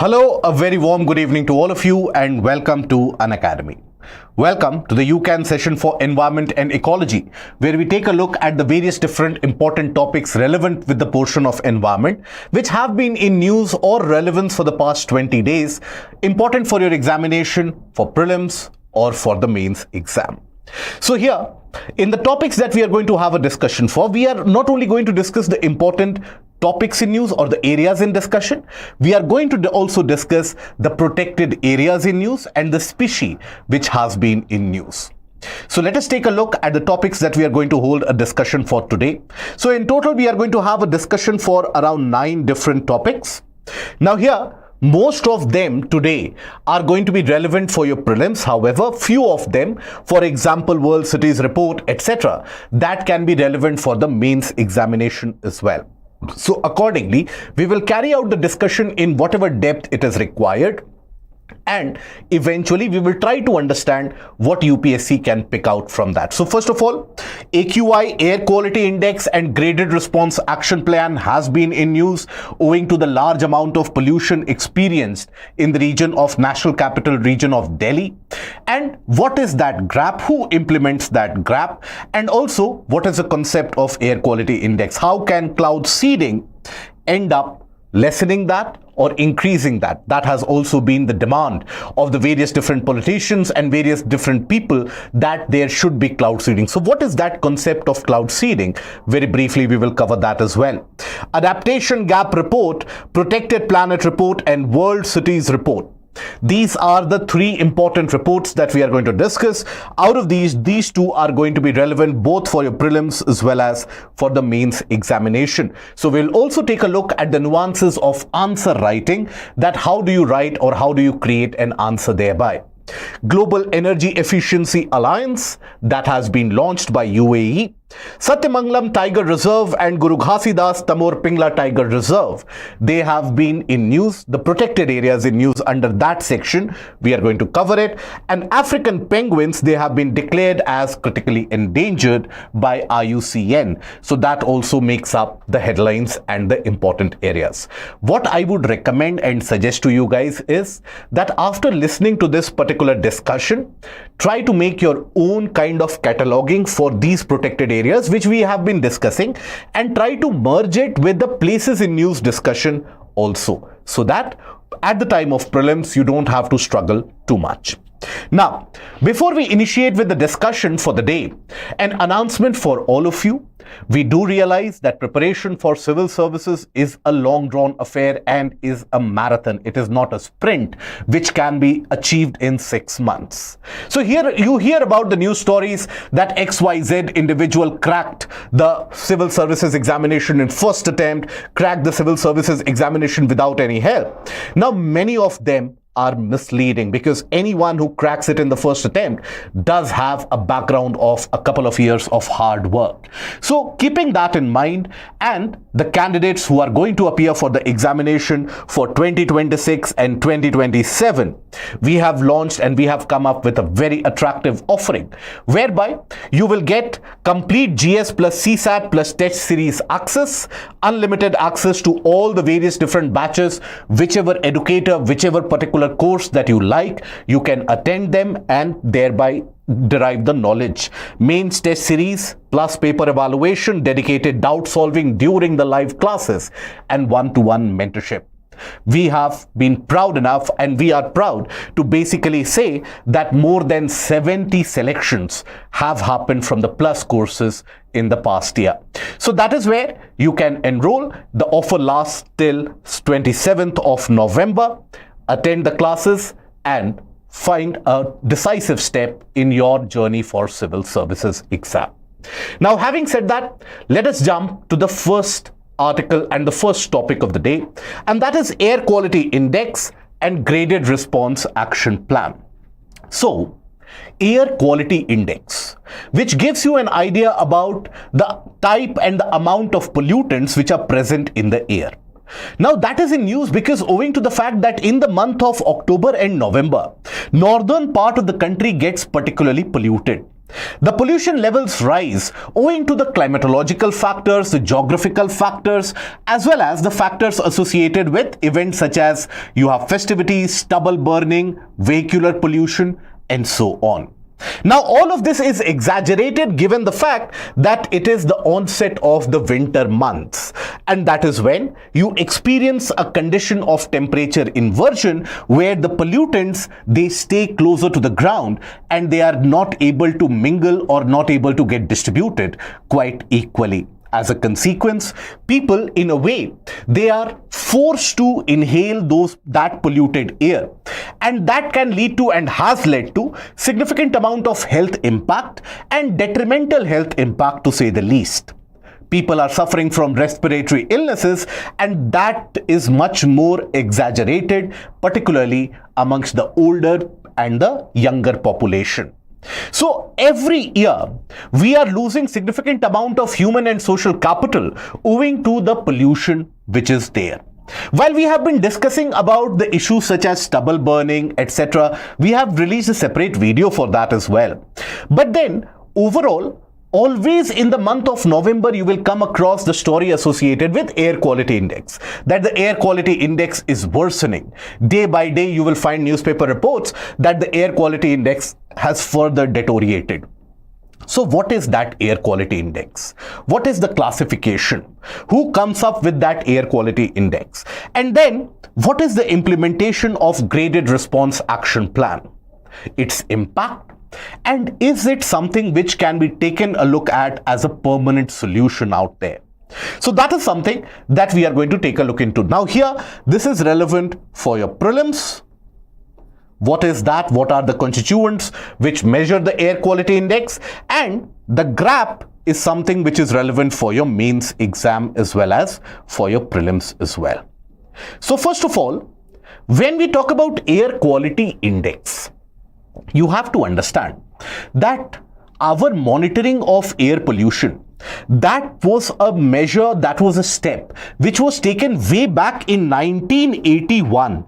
Hello, a very warm good evening to all of you and welcome to Unacademy. Welcome to the UCAN session for Environment and Ecology, where we take a look at the various different important topics relevant with the portion of environment, which have been in news or relevance for the past 20 days, important for your examination, for prelims or for the mains exam. So here, in the topics that we are going to have a discussion for, we are not only going to discuss the important topics in news or the areas in discussion, we are going to also discuss the protected areas in news and the species which has been in news. So let us take a look at the topics that we are going to hold a discussion for today. So in total, we are going to have a discussion for around 9 different topics. Now here, most of them today are going to be relevant for your prelims. However, few of them, for example, World Cities Report, etc., that can be relevant for the mains examination as well. So accordingly, we will carry out the discussion in whatever depth it is required. And eventually, we will try to understand what UPSC can pick out from that. So first of all, AQI Air Quality Index and Graded Response Action Plan has been in news owing to the large amount of pollution experienced in the region of National Capital Region of Delhi. And what is that GRAP? Who implements that GRAP? And also, what is the concept of Air Quality Index? How can cloud seeding end up lessening that or increasing that? That has also been the demand of the various different politicians and various different people, that there should be cloud seeding. So what is that concept of cloud seeding? Very briefly, we will cover that as well. Adaptation Gap Report, Protected Planet Report and World Cities Report. These are the 3 important reports that we are going to discuss. Out of these 2 are going to be relevant both for your prelims as well as for the mains examination. So we'll also take a look at the nuances of answer writing, that how do you write or how do you create an answer thereby. Global Energy Efficiency Alliance, that has been launched by UAE. Satyamangalam Tiger Reserve and Guru Ghasidas Tamor Pingla Tiger Reserve, they have been in news. The protected areas in news under that section, we are going to cover it. And African penguins, they have been declared as critically endangered by IUCN. So that also makes up the headlines and the important areas. What I would recommend and suggest to you guys is that after listening to this particular discussion, try to make your own kind of cataloging for these protected areas which we have been discussing, and try to merge it with the places in news discussion also, so that at the time of prelims you don't have to struggle too much. Now, before we initiate with the discussion for the day, an announcement for all of you. We do realize that preparation for civil services is a long drawn affair and is a marathon. It is not a sprint which can be achieved in 6 months. So here you hear about the news stories that XYZ individual cracked the civil services examination in first attempt, cracked the civil services examination without any help. Now, many of them are misleading, because anyone who cracks it in the first attempt does have a background of a couple of years of hard work. So keeping that in mind, and the candidates who are going to appear for the examination for 2026 and 2027, we have launched and we have come up with a very attractive offering, whereby you will get complete GS plus CSAT plus test series access, unlimited access to all the various different batches, whichever educator, whichever particular course that you like, you can attend them and thereby derive the knowledge. Mains test series plus paper evaluation, dedicated doubt solving during the live classes, and one-to-one mentorship. We have been proud enough, and we are proud to basically say that more than 70 selections have happened from the plus courses in the past year. So that is where you can enroll. The offer lasts till 27th of November. Attend the classes and find a decisive step in your journey for civil services exam. Now, having said that, let us jump to the first article and the first topic of the day, and that is Air Quality Index and Graded Response Action Plan. So, Air Quality Index, which gives you an idea about the type and the amount of pollutants which are present in the air. Now that is in news because owing to the fact that in the month of October and November, northern part of the country gets particularly polluted. The pollution levels rise owing to the climatological factors, the geographical factors, as well as the factors associated with events such as you have festivities, stubble burning, vehicular pollution, and so on. Now, all of this is exaggerated given the fact that it is the onset of the winter months, and that is when you experience a condition of temperature inversion where the pollutants, they stay closer to the ground and they are not able to mingle or not able to get distributed quite equally. As a consequence, people, in a way, they are forced to inhale that polluted air, and that can lead to and has led to significant amount of health impact and detrimental health impact, to say the least. People are suffering from respiratory illnesses, and that is much more exaggerated, particularly amongst the older and the younger population. So every year we are losing significant amount of human and social capital owing to the pollution which is there. While we have been discussing about the issues such as stubble burning, etc., we have released a separate video for that as well. But then overall, always in the month of November, you will come across the story associated with air quality index, that the air quality index is worsening. Day by day, you will find newspaper reports that the air quality index has further deteriorated. So what is that air quality index? What is the classification? Who comes up with that air quality index? And then what is the implementation of graded response action plan? Its impact? And is it something which can be taken a look at as a permanent solution out there? So that is something that we are going to take a look into. Now here, this is relevant for your prelims. What is that? What are the constituents which measure the air quality index? And the GRAP is something which is relevant for your mains exam as well as for your prelims as well. So first of all, when we talk about air quality index, you have to understand that our monitoring of air pollution, that was a measure, that was a step which was taken way back in 1981.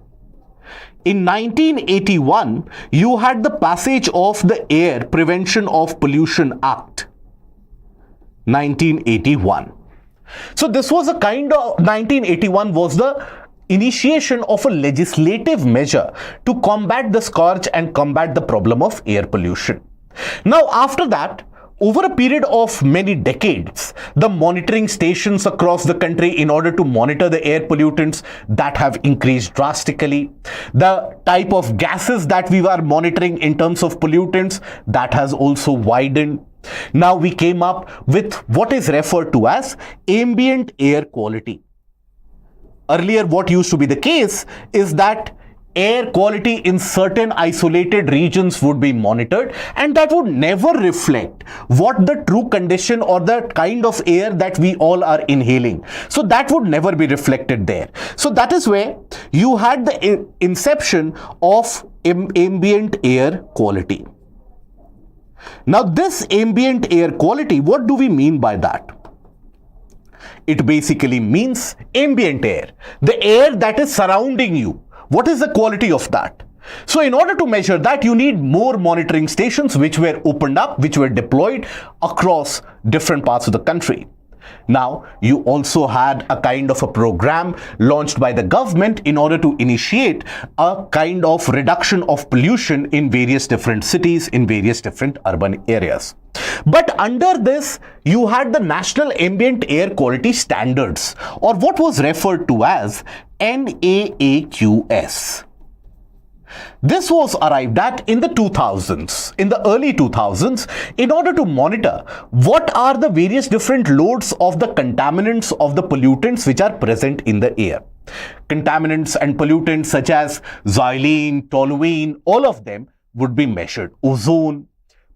In 1981, you had the passage of the Air Prevention of Pollution Act, 1981. So this was a kind of, 1981 was the initiation of a legislative measure to combat the scourge and combat the problem of air pollution. Now, after that, over a period of many decades, the monitoring stations across the country in order to monitor the air pollutants, that have increased drastically. The type of gases that we were monitoring in terms of pollutants, that has also widened. Now we came up with what is referred to as ambient air quality. Earlier, what used to be the case is that air quality in certain isolated regions would be monitored, and that would never reflect what the true condition or the kind of air that we all are inhaling. So that would never be reflected there. So that is where you had the inception of ambient air quality. Now this ambient air quality, what do we mean by that? It basically means ambient air, the air that is surrounding you. What is the quality of that? So in order to measure that, you need more monitoring stations which were opened up, which were deployed across different parts of the country. Now, you also had a kind of a program launched by the government in order to initiate a kind of reduction of pollution in various different cities, in various different urban areas. But under this, you had the National Ambient Air Quality Standards, or what was referred to as NAAQS. This was arrived at in the 2000s, in the early 2000s, in order to monitor what are the various different loads of the contaminants of the pollutants which are present in the air. Contaminants and pollutants such as xylene, toluene, all of them would be measured. Ozone,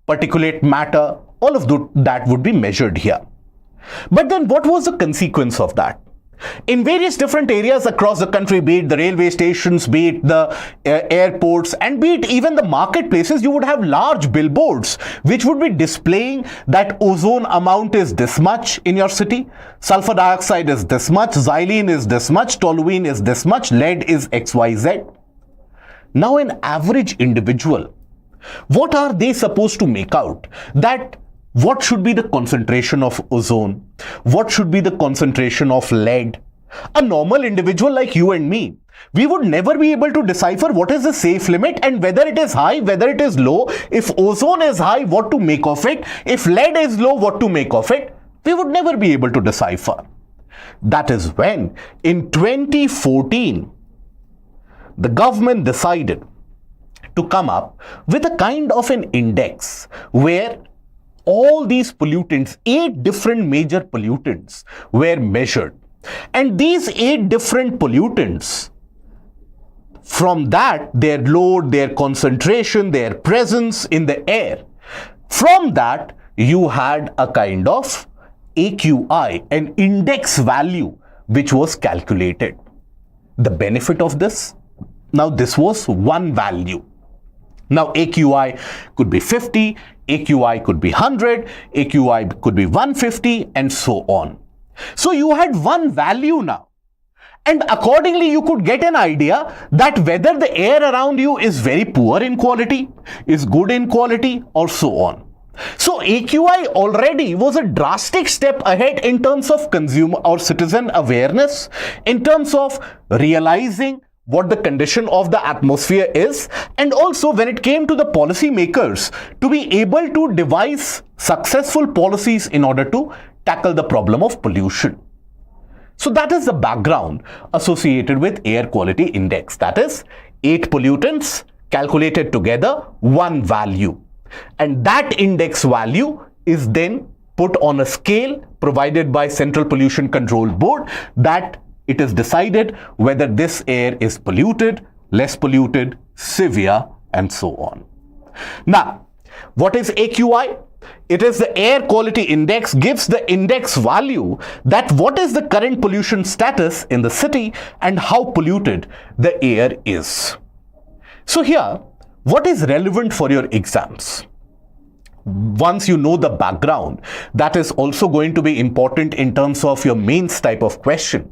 particulate matter, all of that would be measured here. But then what was the consequence of that? In various different areas across the country, be it the railway stations, be it the airports, and be it even the marketplaces, you would have large billboards which would be displaying that ozone amount is this much in your city, sulfur dioxide is this much, xylene is this much, toluene is this much, lead is XYZ. Now an average individual What are they supposed to make out? That what should be the concentration of ozone? What should be the concentration of lead? A normal individual like you and me, we would never be able to decipher what is the safe limit and whether it is high, whether it is low. If ozone is high, what to make of it? If lead is low, what to make of it? We would never be able to decipher. That is when, in 2014, the government decided to come up with a kind of an index where all these pollutants, 8 different major pollutants, were measured. And these 8 different pollutants, from that, their load, their concentration, their presence in the air, from that, you had a kind of AQI, an index value, which was calculated. The benefit of this? Now, this was one value. Now, AQI could be 50, AQI could be 100, AQI could be 150, and so on. So, you had one value now. And accordingly, you could get an idea that whether the air around you is very poor in quality, is good in quality, or so on. So, AQI already was a drastic step ahead in terms of consumer or citizen awareness, in terms of realizing what the condition of the atmosphere is, and also when it came to the policy makers to be able to devise successful policies in order to tackle the problem of pollution. So that is the background associated with air quality index. That is 8 pollutants calculated together, one value. And that index value is then put on a scale provided by Central Pollution Control Board, that it is decided whether this air is polluted, less polluted, severe, and so on. Now, what is AQI? It is the air quality index, gives the index value that what is the current pollution status in the city and how polluted the air is. So here, what is relevant for your exams? Once you know the background, that is also going to be important in terms of your mains type of question.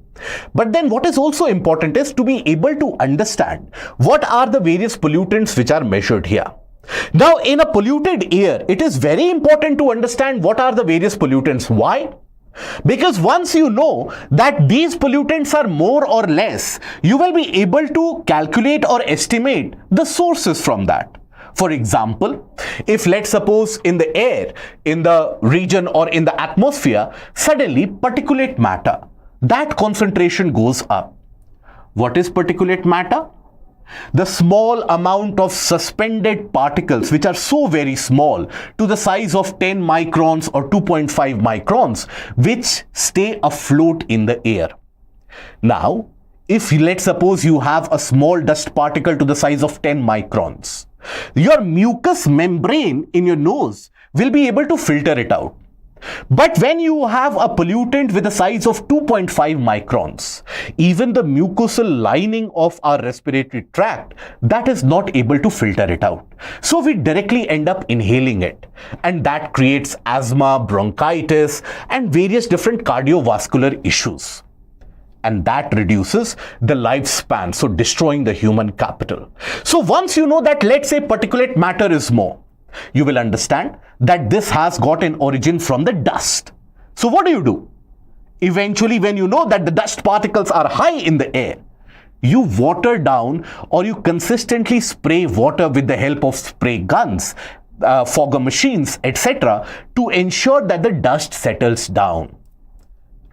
But then what is also important is to be able to understand what are the various pollutants which are measured here. Now, in a polluted air, it is very important to understand what are the various pollutants. Why? Because once you know that these pollutants are more or less, you will be able to calculate or estimate the sources from that. For example, if let's suppose in the air, in the region or in the atmosphere, suddenly particulate matter, that concentration goes up. What is particulate matter? The small amount of suspended particles which are so very small to the size of 10 microns or 2.5 microns which stay afloat in the air. Now, if let's suppose you have a small dust particle to the size of 10 microns, your mucous membrane in your nose will be able to filter it out. But when you have a pollutant with a size of 2.5 microns, even the mucosal lining of our respiratory tract, that is not able to filter it out. So we directly end up inhaling it, and that creates asthma, bronchitis, and various different cardiovascular issues. And that reduces the lifespan, so destroying the human capital. So once you know that, let's say particulate matter is more, you will understand that this has got an origin from the dust. So what do? Eventually, when you know that the dust particles are high in the air, you water down or you consistently spray water with the help of spray guns, fogger machines, etc. to ensure that the dust settles down.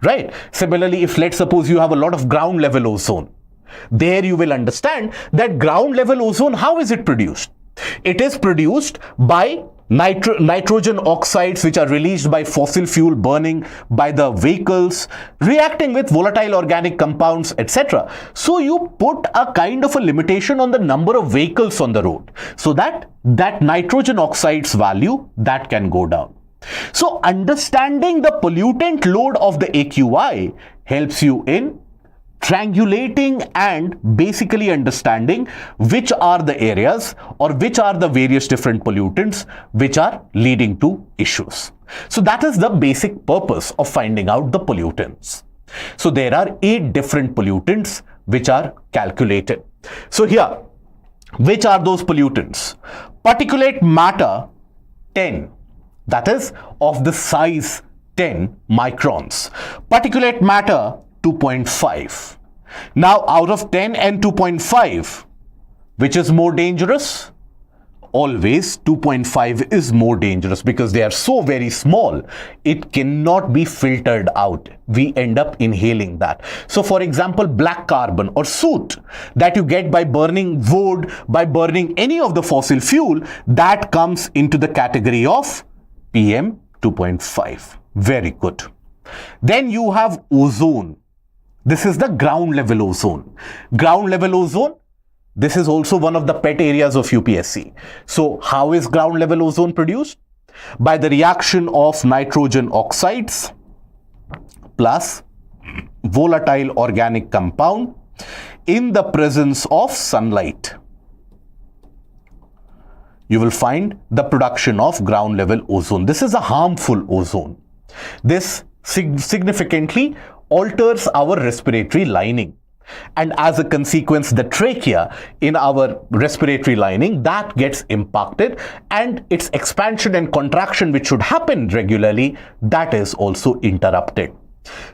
Right? Similarly, if let's suppose you have a lot of ground level ozone, there you will understand that ground level ozone, how is it produced? It is produced by nitrogen oxides which are released by fossil fuel burning by the vehicles, reacting with volatile organic compounds, etc. So you put a kind of a limitation on the number of vehicles on the road so that nitrogen oxides value that can go down. So understanding the pollutant load of the AQI helps you in triangulating and basically understanding which are the areas or which are the various different pollutants which are leading to issues. So that is the basic purpose of finding out the pollutants. So there are 8 different pollutants which are calculated. So here, which are those pollutants? Particulate matter 10, that is of the size 10 microns. Particulate matter 2.5. Now out of 10 and 2.5, which is more dangerous? Always 2.5 is more dangerous because they are so very small, it cannot be filtered out. We end up inhaling that. So for example, black carbon or soot that you get by burning wood, by burning any of the fossil fuel, that comes into the category of PM 2.5. Very good. Then you have ozone. This is the ground level ozone. Ground level ozone, this is also one of the pet areas of UPSC. So how is ground level ozone produced? By the reaction of nitrogen oxides plus volatile organic compound in the presence of sunlight. You will find the production of ground level ozone. This is a harmful ozone. This significantly alters our respiratory lining. And as a consequence, the trachea in our respiratory lining, that gets impacted, and its expansion and contraction, which should happen regularly, that is also interrupted.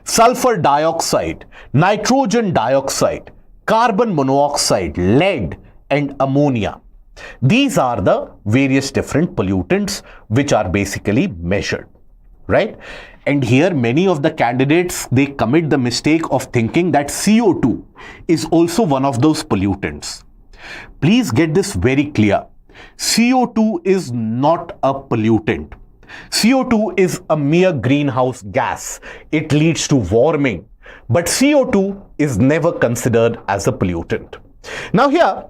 Sulfur dioxide, nitrogen dioxide, carbon monoxide, lead and ammonia. These are the various different pollutants which are basically measured, right? And here many of the candidates, they commit the mistake of thinking that CO2 is also one of those pollutants. Please get this very clear. CO2 is not a pollutant. CO2 is a mere greenhouse gas. It leads to warming. But CO2 is never considered as a pollutant. Now here,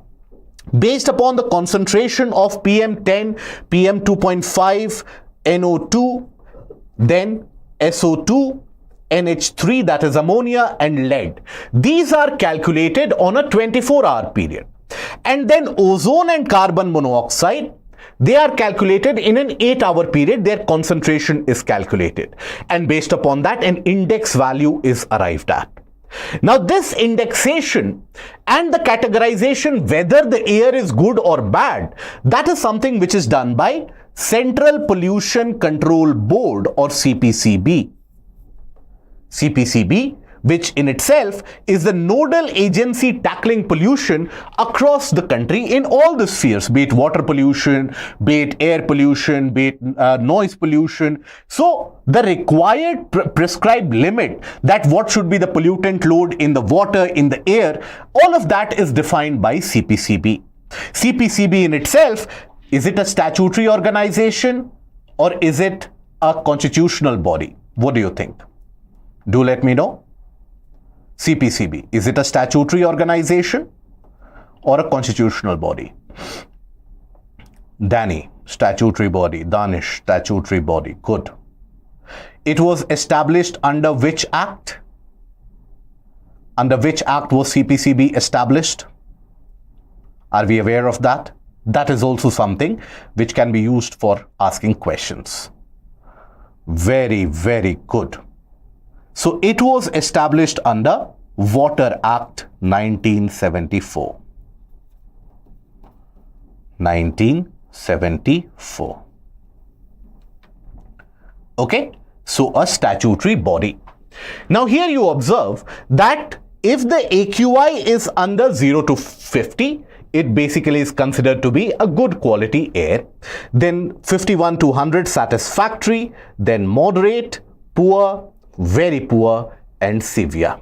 based upon the concentration of PM10, PM2.5, NO2, then SO2, NH3, that is ammonia, and lead. These are calculated on a 24-hour period. And then ozone and carbon monoxide, they are calculated in an 8-hour period. Their concentration is calculated. And based upon that, an index value is arrived at. Now this indexation and the categorization, whether the air is good or bad, that is something which is done by Central Pollution Control Board or CPCB. CPCB, which in itself is the nodal agency tackling pollution across the country in all the spheres, be it water pollution, be it air pollution, be it noise pollution. So the required prescribed limit, that what should be the pollutant load in the water, in the air, all of that is defined by CPCB. CPCB in itself, is it a statutory organization or is it a constitutional body? What do you think? Do let me know. CPCB, is it a statutory organization or a constitutional body? Danny, statutory body. Danish, statutory body. Good. It was established under which act? Under which act was CPCB established? Are we aware of that? That is also something which can be used for asking questions. Very, very good. So it was established under Water Act 1974. 1974. Okay, so a statutory body. Now here you observe that if the AQI is under 0 to 50, it basically is considered to be a good quality air. Then 51 to 100 satisfactory, then moderate, poor, very poor and severe.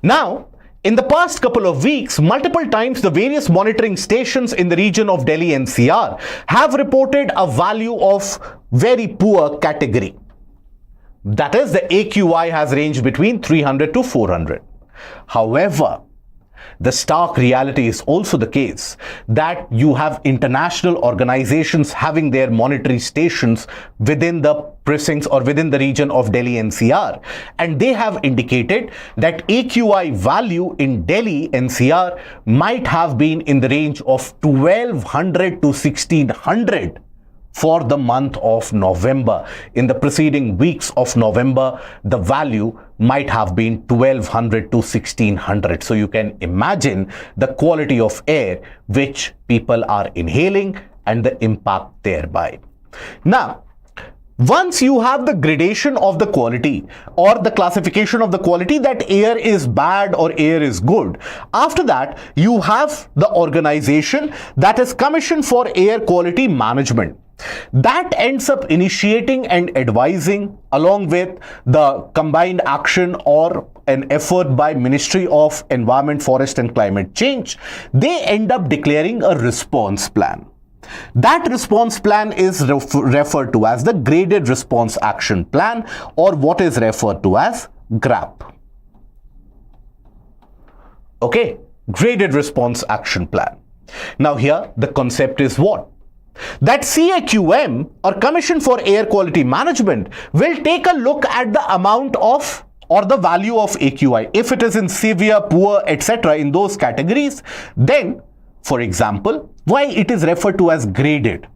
Now, in the past couple of weeks, multiple times the various monitoring stations in the region of Delhi NCR have reported a value of very poor category. That is, the AQI has ranged between 300 to 400. However, the stark reality is also the case that you have international organizations having their monitoring stations within the precincts or within the region of Delhi NCR, and they have indicated that AQI value in Delhi NCR might have been in the range of 1200 to 1600 for the month of November. In the preceding weeks of November, the value might have been 1200 to 1600. So you can imagine the quality of air which people are inhaling and the impact thereby. Now, once you have the gradation of the quality or the classification of the quality that air is bad or air is good, after that you have the organization that is Commission for Air Quality Management. That ends up initiating and advising along with the combined action or an effort by Ministry of Environment, Forest and Climate Change. They end up declaring a response plan. That response plan is referred to as the Graded Response Action Plan, or what is referred to as GRAP. Okay, Graded Response Action Plan. Now here the concept is what? That CAQM, or Commission for Air Quality Management, will take a look at the amount of or the value of AQI. If it is in severe, poor, etc., in those categories, then, for example, why it is referred to as graded?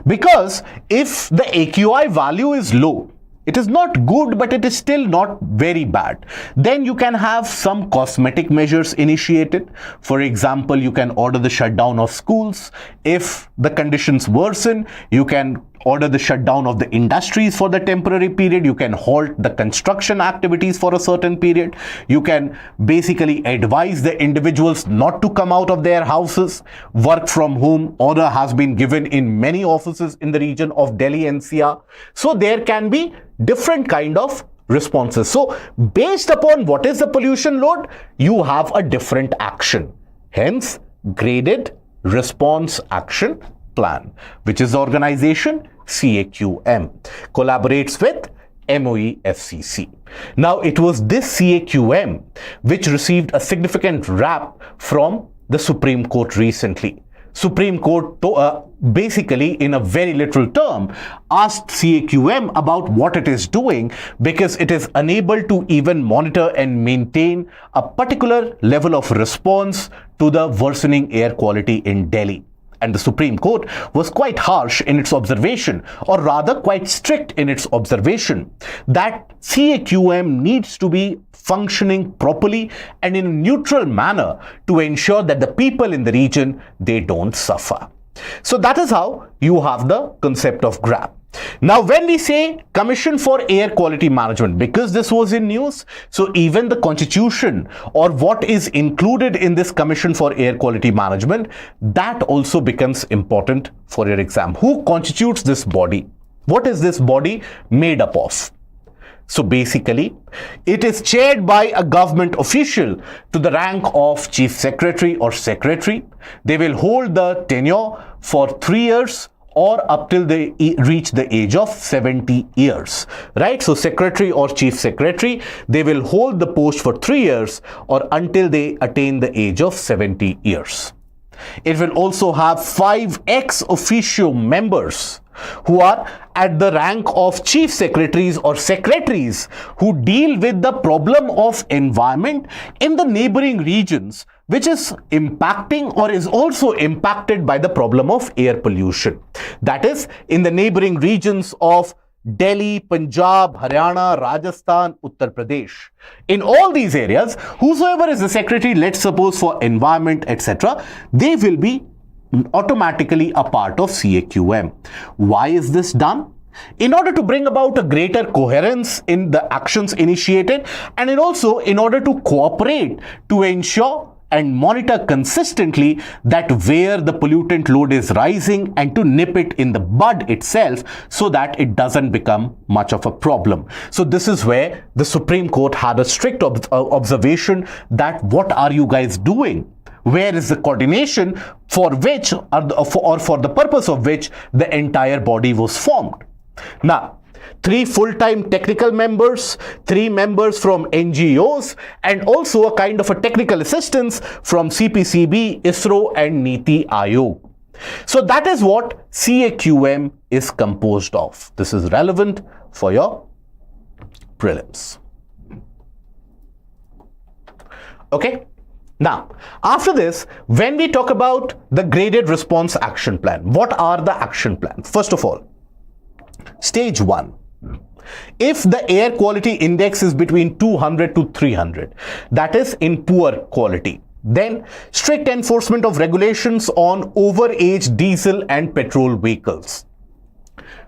Because if the AQI value is low, it is not good, but it is still not very bad, then you can have some cosmetic measures initiated. For example, you can order the shutdown of schools. If the conditions worsen, you can order the shutdown of the industries for the temporary period. You can halt the construction activities for a certain period. You can basically advise the individuals not to come out of their houses. Work from home order has been given in many offices in the region of Delhi NCR. So there can be different kind of responses. So based upon what is the pollution load, you have a different action. Hence, Graded Response Action Plan, which is the organization CAQM, collaborates with MOEFCC. Now, it was this CAQM which received a significant rap from the Supreme Court recently. Supreme Court basically, in a very literal term, asked CAQM about what it is doing because it is unable to even monitor and maintain a particular level of response to the worsening air quality in Delhi. And the Supreme Court was quite harsh in its observation, or rather quite strict in its observation, that CAQM needs to be functioning properly and in a neutral manner to ensure that the people in the region, they don't suffer. So that is how you have the concept of GRAP. Now, when we say Commission for Air Quality Management, because this was in news, so even the constitution or what is included in this Commission for Air Quality Management, that also becomes important for your exam. Who constitutes this body? What is this body made up of? So basically, it is chaired by a government official to the rank of Chief Secretary or Secretary. They will hold the tenure for 3 years or up till they reach the age of 70 years, right? So Secretary or Chief Secretary, they will hold the post for 3 years or until they attain the age of 70 years. It will also have 5 ex officio members who are at the rank of chief secretaries or secretaries who deal with the problem of environment in the neighboring regions, which is impacting or is also impacted by the problem of air pollution. That is, in the neighboring regions of Delhi, Punjab, Haryana, Rajasthan, Uttar Pradesh. In all these areas, whosoever is the secretary, let's suppose for environment, etc., they will be automatically a part of CAQM. Why is this done? In order to bring about a greater coherence in the actions initiated, and also in order to cooperate to ensure and monitor consistently that where the pollutant load is rising and to nip it in the bud itself so that it doesn't become much of a problem. So this is where the Supreme Court had a strict observation that what are you guys doing? Where is the coordination for which or for the purpose of which the entire body was formed? Now, 3 full-time technical members, 3 members from NGOs, and also a kind of a technical assistance from CPCB, ISRO, and NITI Aayog. So that is what CAQM is composed of. This is relevant for your prelims. Okay. Now, after this, when we talk about the Graded Response Action Plan, what are the action plans? First of all, stage 1. If the air quality index is between 200 to 300, that is in poor quality, Then strict enforcement of regulations on overage diesel and petrol vehicles.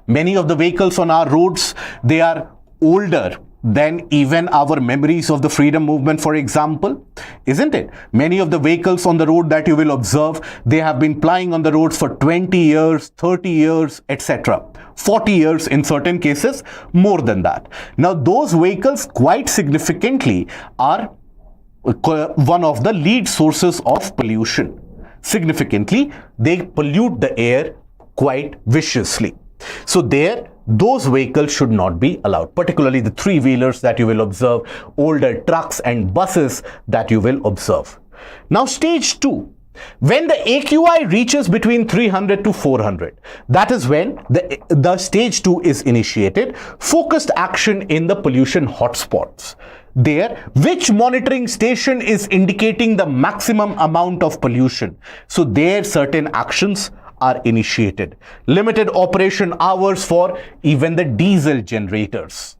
Many of the vehicles on our roads, they are older than even our memories of the freedom movement, for example, isn't it? Many of the vehicles on the road that you will observe, they have been plying on the roads for 20 years, 30 years, etc. 40 years in certain cases, more than that. Now, those vehicles quite significantly are one of the lead sources of pollution. Significantly, they pollute the air quite viciously. So those vehicles should not be allowed, particularly the three-wheelers that you will observe, older trucks and buses that you will observe. Now, stage 2. When the AQI reaches between 300 to 400, that is when the stage 2 is initiated, focused action in the pollution hotspots. There, which monitoring station is indicating the maximum amount of pollution? So there certain actions are initiated. Limited operation hours for even the diesel generators,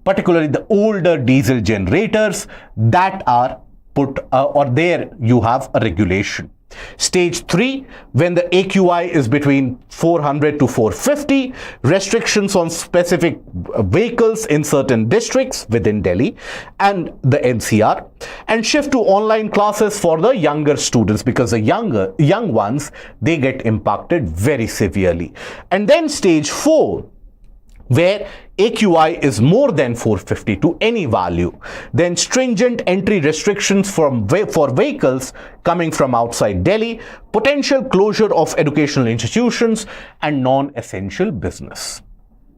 particularly the older diesel generators that are put or there you have a regulation. Stage 3, when the AQI is between 400 to 450, restrictions on specific vehicles in certain districts within Delhi and the NCR, and shift to online classes for the younger students, because the young ones, they get impacted very severely. And then stage 4, where AQI is more than 450 to any value, then stringent entry restrictions for vehicles coming from outside Delhi, potential closure of educational institutions and non-essential business,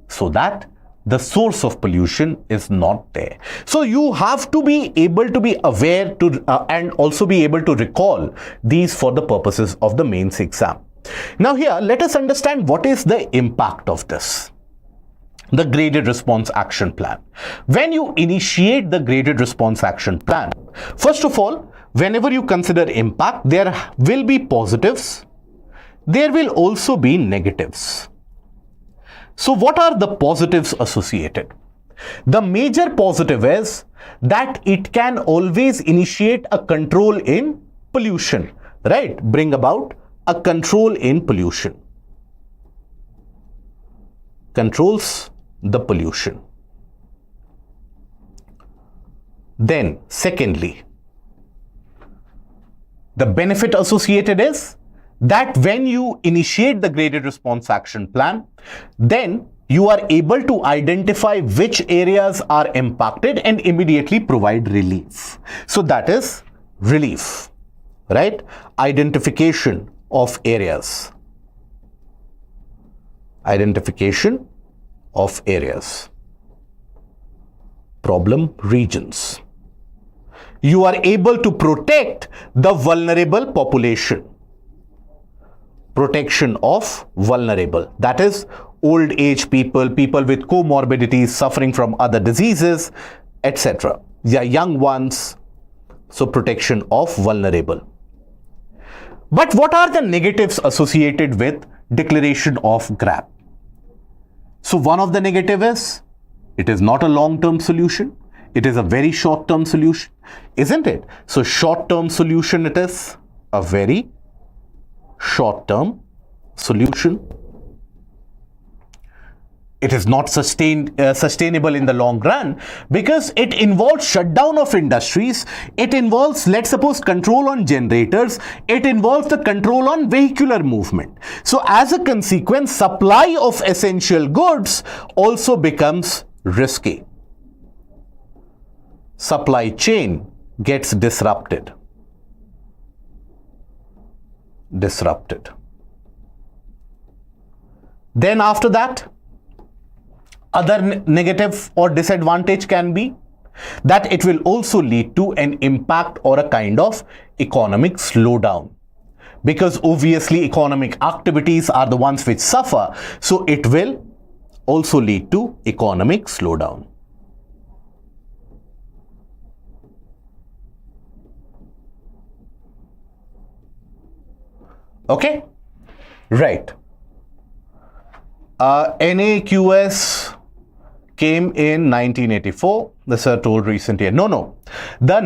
so that the source of pollution is not there. So you have to be able to be aware to and also be able to recall these for the purposes of the mains exam. Now here, let us understand what is the impact of this. The graded response action plan. When you initiate the graded response action plan, first of all, whenever you consider impact, there will be positives, there will also be negatives. So what are the positives associated? The major positive is that it can always initiate a control in pollution, right? Bring about a control in pollution. Controls the pollution. Then, secondly, the benefit associated is that when you initiate the graded response action plan, then you are able to identify which areas are impacted and immediately provide relief. So that is relief, right? Identification of areas. Identification of areas. Problem regions. You are able to protect the vulnerable population. Protection of vulnerable, that is old age people, people with comorbidities, suffering from other diseases, etc. Yeah, young ones. So protection of vulnerable. But what are the negatives associated with declaration of GRAP? So one of the negative is, it is not a long-term solution. It is a very short-term solution, isn't it? So short-term solution, it is a very short-term solution. It is not sustainable in the long run, because it involves shutdown of industries. It involves, let's suppose, control on generators. It involves the control on vehicular movement. So as a consequence, supply of essential goods also becomes risky. Supply chain gets disrupted. Then after that, other negative or disadvantage can be that it will also lead to an impact or a kind of economic slowdown, because obviously economic activities are the ones which suffer. So it will also lead to economic slowdown. Okay, right. NAQS came in 1984. The sir told recently. No. The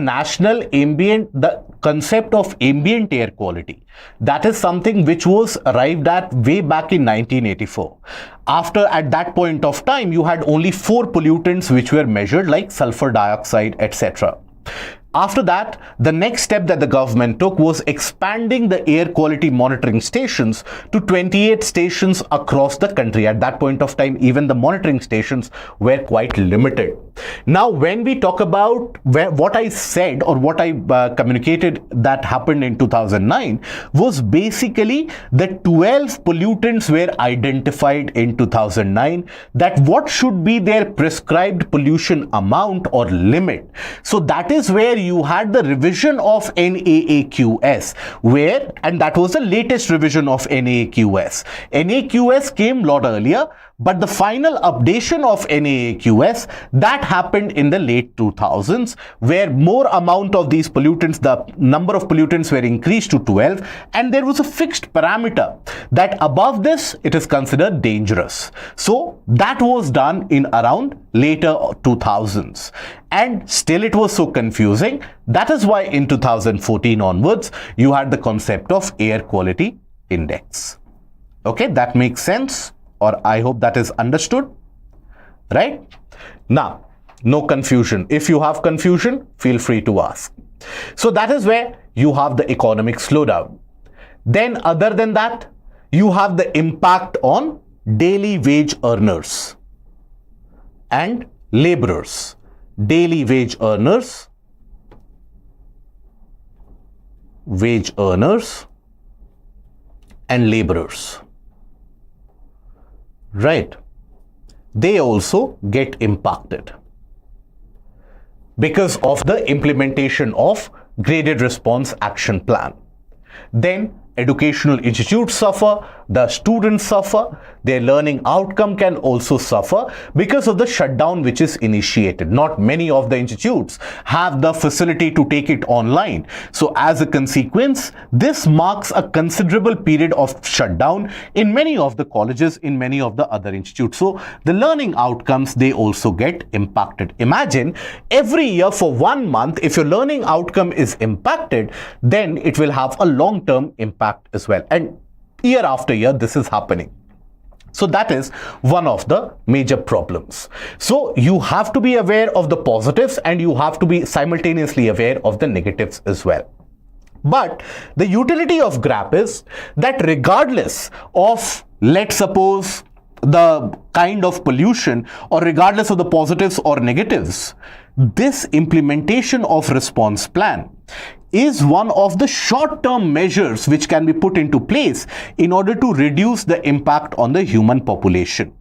concept of ambient air quality, that is something which was arrived at way back in 1984. At that point of time, you had only 4 pollutants which were measured, like sulfur dioxide, etc. After that, the next step that the government took was expanding the air quality monitoring stations to 28 stations across the country. At that point of time, even the monitoring stations were quite limited. Now, when we talk about what I said or what I communicated that happened in 2009 was basically the 12 pollutants were identified in 2009, that what should be their prescribed pollution amount or limit. So that is where you had the revision of NAAQS, and that was the latest revision of NAAQS. NAAQS came a lot earlier, but the final updation of NAAQS, that happened in the late 2000s, where more amount of these pollutants, the number of pollutants were increased to 12, and there was a fixed parameter that above this, it is considered dangerous. So that was done in around later 2000s. And still it was so confusing. That is why in 2014 onwards, you had the concept of air quality index. Okay, that makes sense? Or I hope that is understood, right? Now, no confusion. If you have confusion, feel free to ask. So that is where you have the economic slowdown. Then other than that, you have the impact on daily wage earners and laborers. Daily wage earners, and laborers. Right, they also get impacted because of the implementation of graded response action plan. Then educational institutes suffer, the students suffer, their learning outcome can also suffer because of the shutdown which is initiated. Not many of the institutes have the facility to take it online. So as a consequence, this marks a considerable period of shutdown in many of the colleges, in many of the other institutes. So the learning outcomes, they also get impacted. Imagine every year for 1 month, if your learning outcome is impacted, then it will have a long-term impact as well, and year after year this is happening. So that is one of the major problems. So you have to be aware of the positives and you have to be simultaneously aware of the negatives as well. But the utility of GRAP is that regardless of, let's suppose, the kind of pollution, or regardless of the positives or negatives, this implementation of response plan is one of the short-term measures which can be put into place in order to reduce the impact on the human population.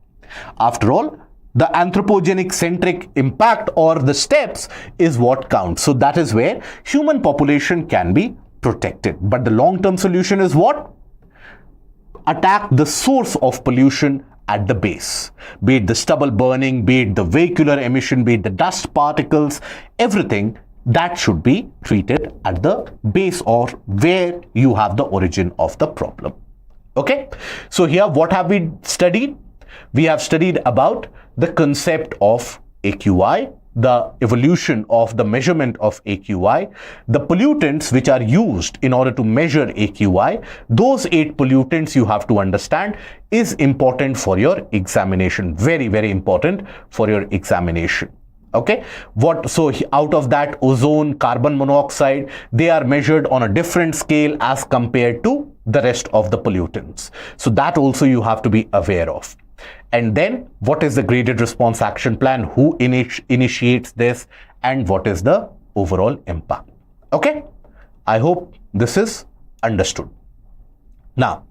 After all, the anthropogenic centric impact or the steps is what counts. So that is where human population can be protected. But the long-term solution is what? Attack the source of pollution at the base, be it the stubble burning, be it the vehicular emission, be it the dust particles, everything that should be treated at the base or where you have the origin of the problem. Okay, so here what have we studied? We have studied about the concept of AQI, the evolution of the measurement of AQI, the pollutants which are used in order to measure AQI. Those 8 pollutants you have to understand is important for your examination. Very, very important for your examination. Okay, so out of that, ozone, carbon monoxide, they are measured on a different scale as compared to the rest of the pollutants. So that also you have to be aware of. And then what is the graded response action plan, who initiates this, and what is the overall impact. Okay, I hope this is understood. Now,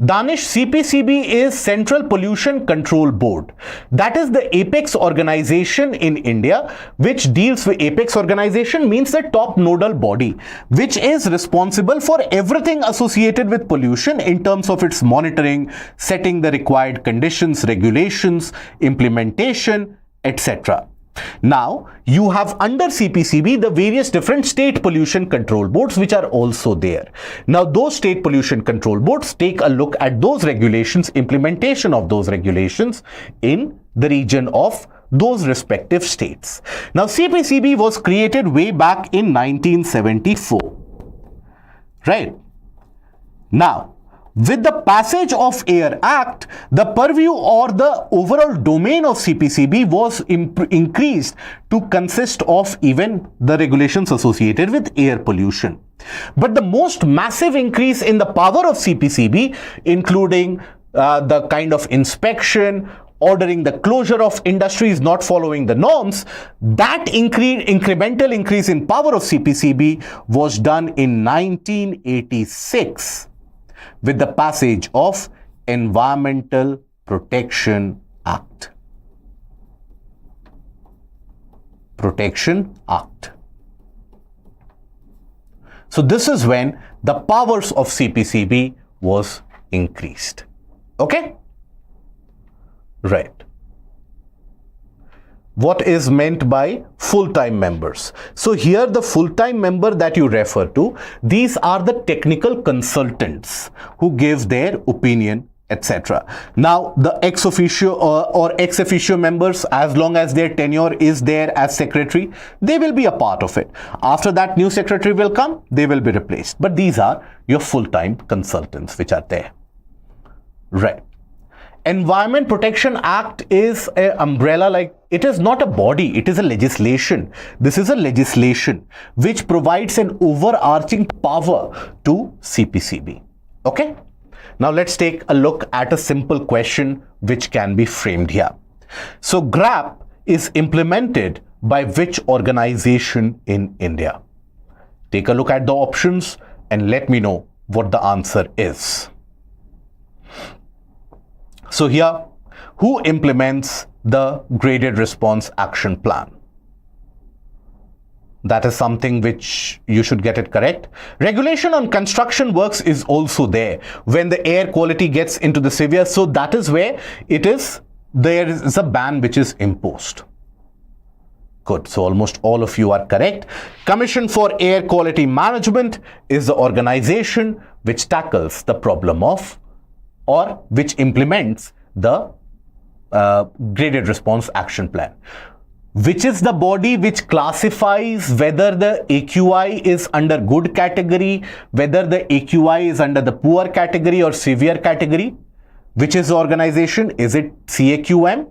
Danish, CPCB is Central Pollution Control Board. That is the apex organization in India which deals with, apex organization means the top nodal body which is responsible for everything associated with pollution in terms of its monitoring, setting the required conditions, regulations, implementation, etc. Now, you have under CPCB the various different state pollution control boards which are also there. Now, those state pollution control boards take a look at those regulations, implementation of those regulations in the region of those respective states. Now, CPCB was created way back in 1974, right? Now, with the passage of Air Act, the purview or the overall domain of CPCB was increased to consist of even the regulations associated with air pollution. But the most massive increase in the power of CPCB, including the kind of inspection, ordering the closure of industries not following the norms, that incremental increase in power of CPCB was done in 1986 with the passage of Environmental Protection Act. Protection Act. So this is when the powers of CPCB was increased. Okay? Right. What is meant by full-time members? So here the full-time member that you refer to, these are the technical consultants who give their opinion, etc. Now the ex officio or ex officio members, as long as their tenure is there as secretary, they will be a part of it. After that, new secretary will come, they will be replaced. But these are your full-time consultants which are there. Right. Environment Protection Act is an umbrella, like it is not a body, it is a legislation. This is a legislation which provides an overarching power to CPCB. Okay? Now let's take a look at a simple question which can be framed here. So GRAP is implemented by which organization in India? Take a look at the options and let me know what the answer is. So here, who implements the Graded Response Action Plan? That is something which you should get it correct. Regulation on construction works is also there when the air quality gets into the severe. So that is where there is a ban which is imposed. Good. So almost all of you are correct. Commission for Air Quality Management is the organization which tackles the problem of or which implements the Graded Response Action Plan. Which is the body which classifies whether the AQI is under good category, whether the AQI is under the poor category or severe category? Which is the organization? Is it CAQM?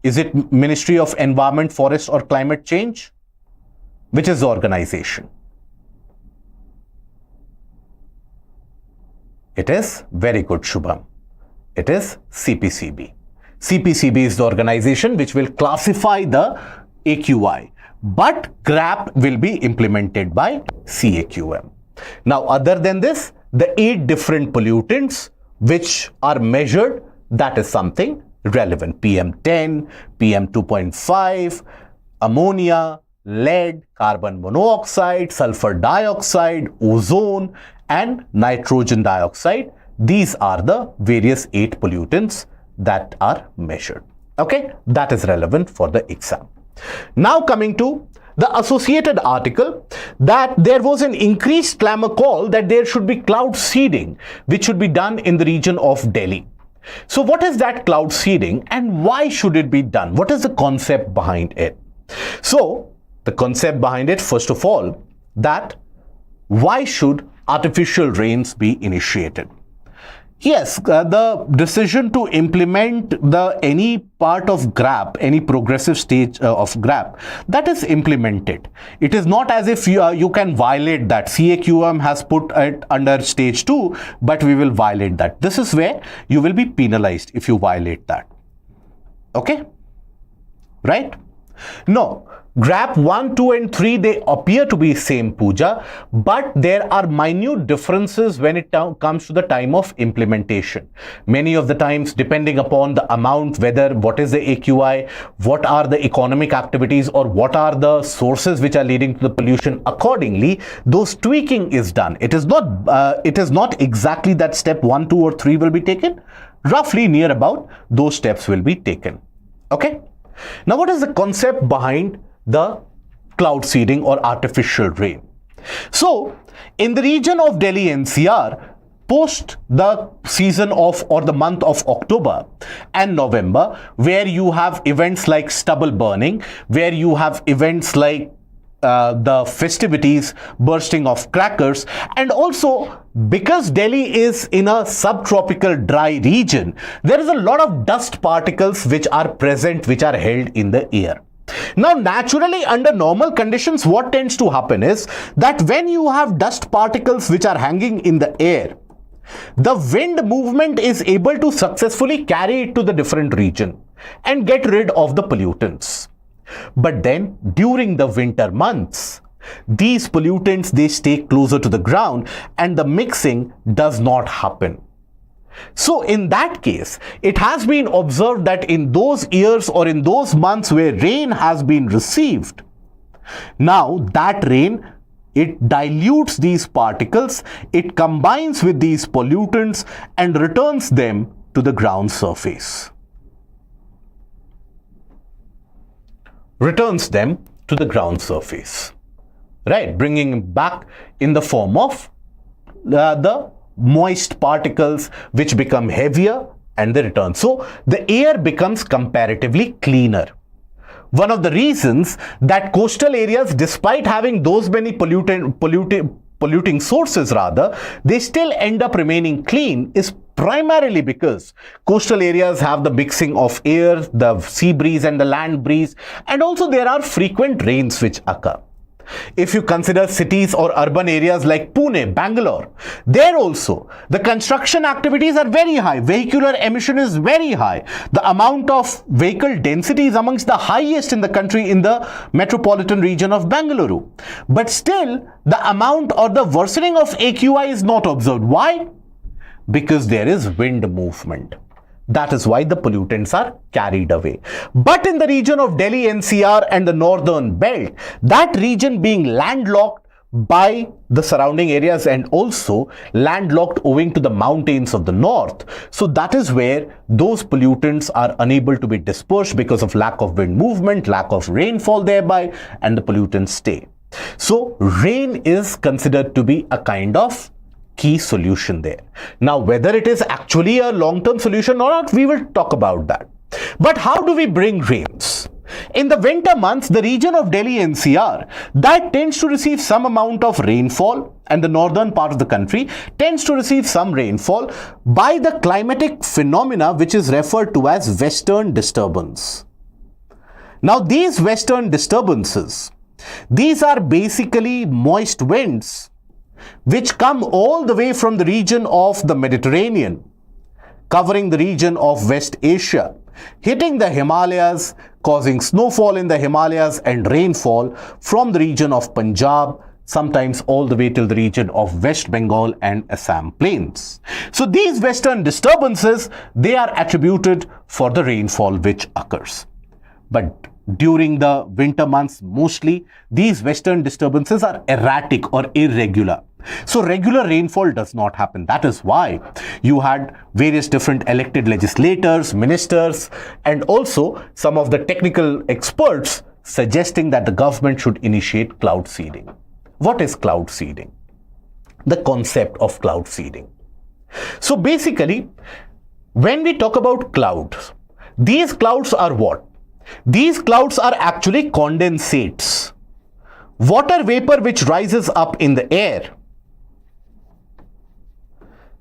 Is it Ministry of Environment, Forest or Climate Change? Which is the organization? It is very good, Shubham. It is CPCB. CPCB is the organization which will classify the AQI, but GRAP will be implemented by CAQM. Now, other than this, the 8 different pollutants which are measured, that is something relevant. PM10, PM2.5, ammonia, lead, carbon monoxide, sulfur dioxide, ozone, and nitrogen dioxide. These are the various 8 pollutants that are measured. Okay, that is relevant for the exam. Now coming to the associated article, that there was an increased clamor call that there should be cloud seeding which should be done in the region of Delhi. So what is that cloud seeding and why should it be done? What is the concept behind it? So the concept behind it, first of all, that why should artificial rains be initiated? Yes, the decision to implement any part of GRAP, any progressive stage of GRAP, that is implemented. It is not as if you can violate that. CAQM has put it under stage 2, but we will violate that. This is where you will be penalized if you violate that. Okay? Right? No. GRAP 1, 2 and 3, they appear to be same, Pooja, but there are minute differences when it comes to the time of implementation. Many of the times, depending upon the amount, what is the AQI, what are the economic activities, or what are the sources which are leading to the pollution, accordingly, those tweaking is done. It is not exactly that step 1, 2 or 3 will be taken. Roughly near about those steps will be taken. Okay? Now, what is the concept behind the cloud seeding or artificial rain? So, in the region of Delhi NCR, post the season of or the month of October and November, where you have events like stubble burning, where you have events like the festivities, bursting of crackers, and also because Delhi is in a subtropical dry region, there is a lot of dust particles which are present, which are held in the air. Now, naturally, under normal conditions, what tends to happen is that when you have dust particles which are hanging in the air, the wind movement is able to successfully carry it to the different region and get rid of the pollutants. But then during the winter months, these pollutants, they stay closer to the ground and the mixing does not happen. So in that case, it has been observed that in those years or in those months where rain has been received, now that rain, it dilutes these particles, it combines with these pollutants and returns them to the ground surface. Returns them to the ground surface, right? Bringing back in the form of the moist particles which become heavier and they return. So the air becomes comparatively cleaner. One of the reasons that coastal areas, despite having those many polluting sources rather, they still end up remaining clean is primarily because coastal areas have the mixing of air, the sea breeze and the land breeze, and also there are frequent rains which occur. If you consider cities or urban areas like Pune, Bangalore, there also the construction activities are very high, vehicular emission is very high, the amount of vehicle density is amongst the highest in the country in the metropolitan region of Bangalore. But still, the amount or the worsening of AQI is not observed. Why? Because there is wind movement. That is why the pollutants are carried away. But in the region of Delhi NCR and the northern belt, that region being landlocked by the surrounding areas and also landlocked owing to the mountains of the north. So that is where those pollutants are unable to be dispersed because of lack of wind movement, lack of rainfall thereby, and the pollutants stay. So rain is considered to be a kind of key solution there. Now, whether it is actually a long-term solution or not, we will talk about that. But how do we bring rains? In the winter months, the region of Delhi NCR, that tends to receive some amount of rainfall, and the northern part of the country tends to receive some rainfall by the climatic phenomena which is referred to as western disturbance. Now, these western disturbances, these are basically moist winds which come all the way from the region of the Mediterranean, covering the region of West Asia, hitting the Himalayas, causing snowfall in the Himalayas and rainfall from the region of Punjab, sometimes all the way till the region of West Bengal and Assam plains. So these western disturbances, they are attributed for the rainfall which occurs. But during the winter months, mostly these western disturbances are erratic or irregular. So regular rainfall does not happen. That is why you had various different elected legislators, ministers, and also some of the technical experts suggesting that the government should initiate cloud seeding. What is cloud seeding? The concept of cloud seeding. So basically, when we talk about clouds, these clouds are what? These clouds are actually condensates, water vapor which rises up in the air.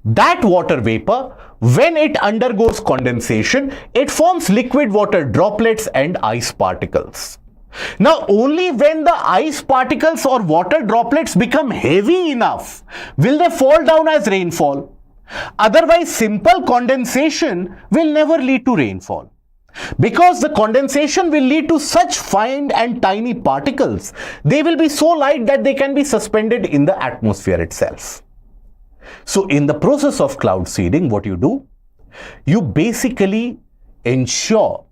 That water vapor, when it undergoes condensation, it forms liquid water droplets and ice particles. Now, only when the ice particles or water droplets become heavy enough will they fall down as rainfall. Otherwise, simple condensation will never lead to rainfall, because the condensation will lead to such fine and tiny particles. They will be so light that they can be suspended in the atmosphere itself. So in the process of cloud seeding, what you do? You basically ensure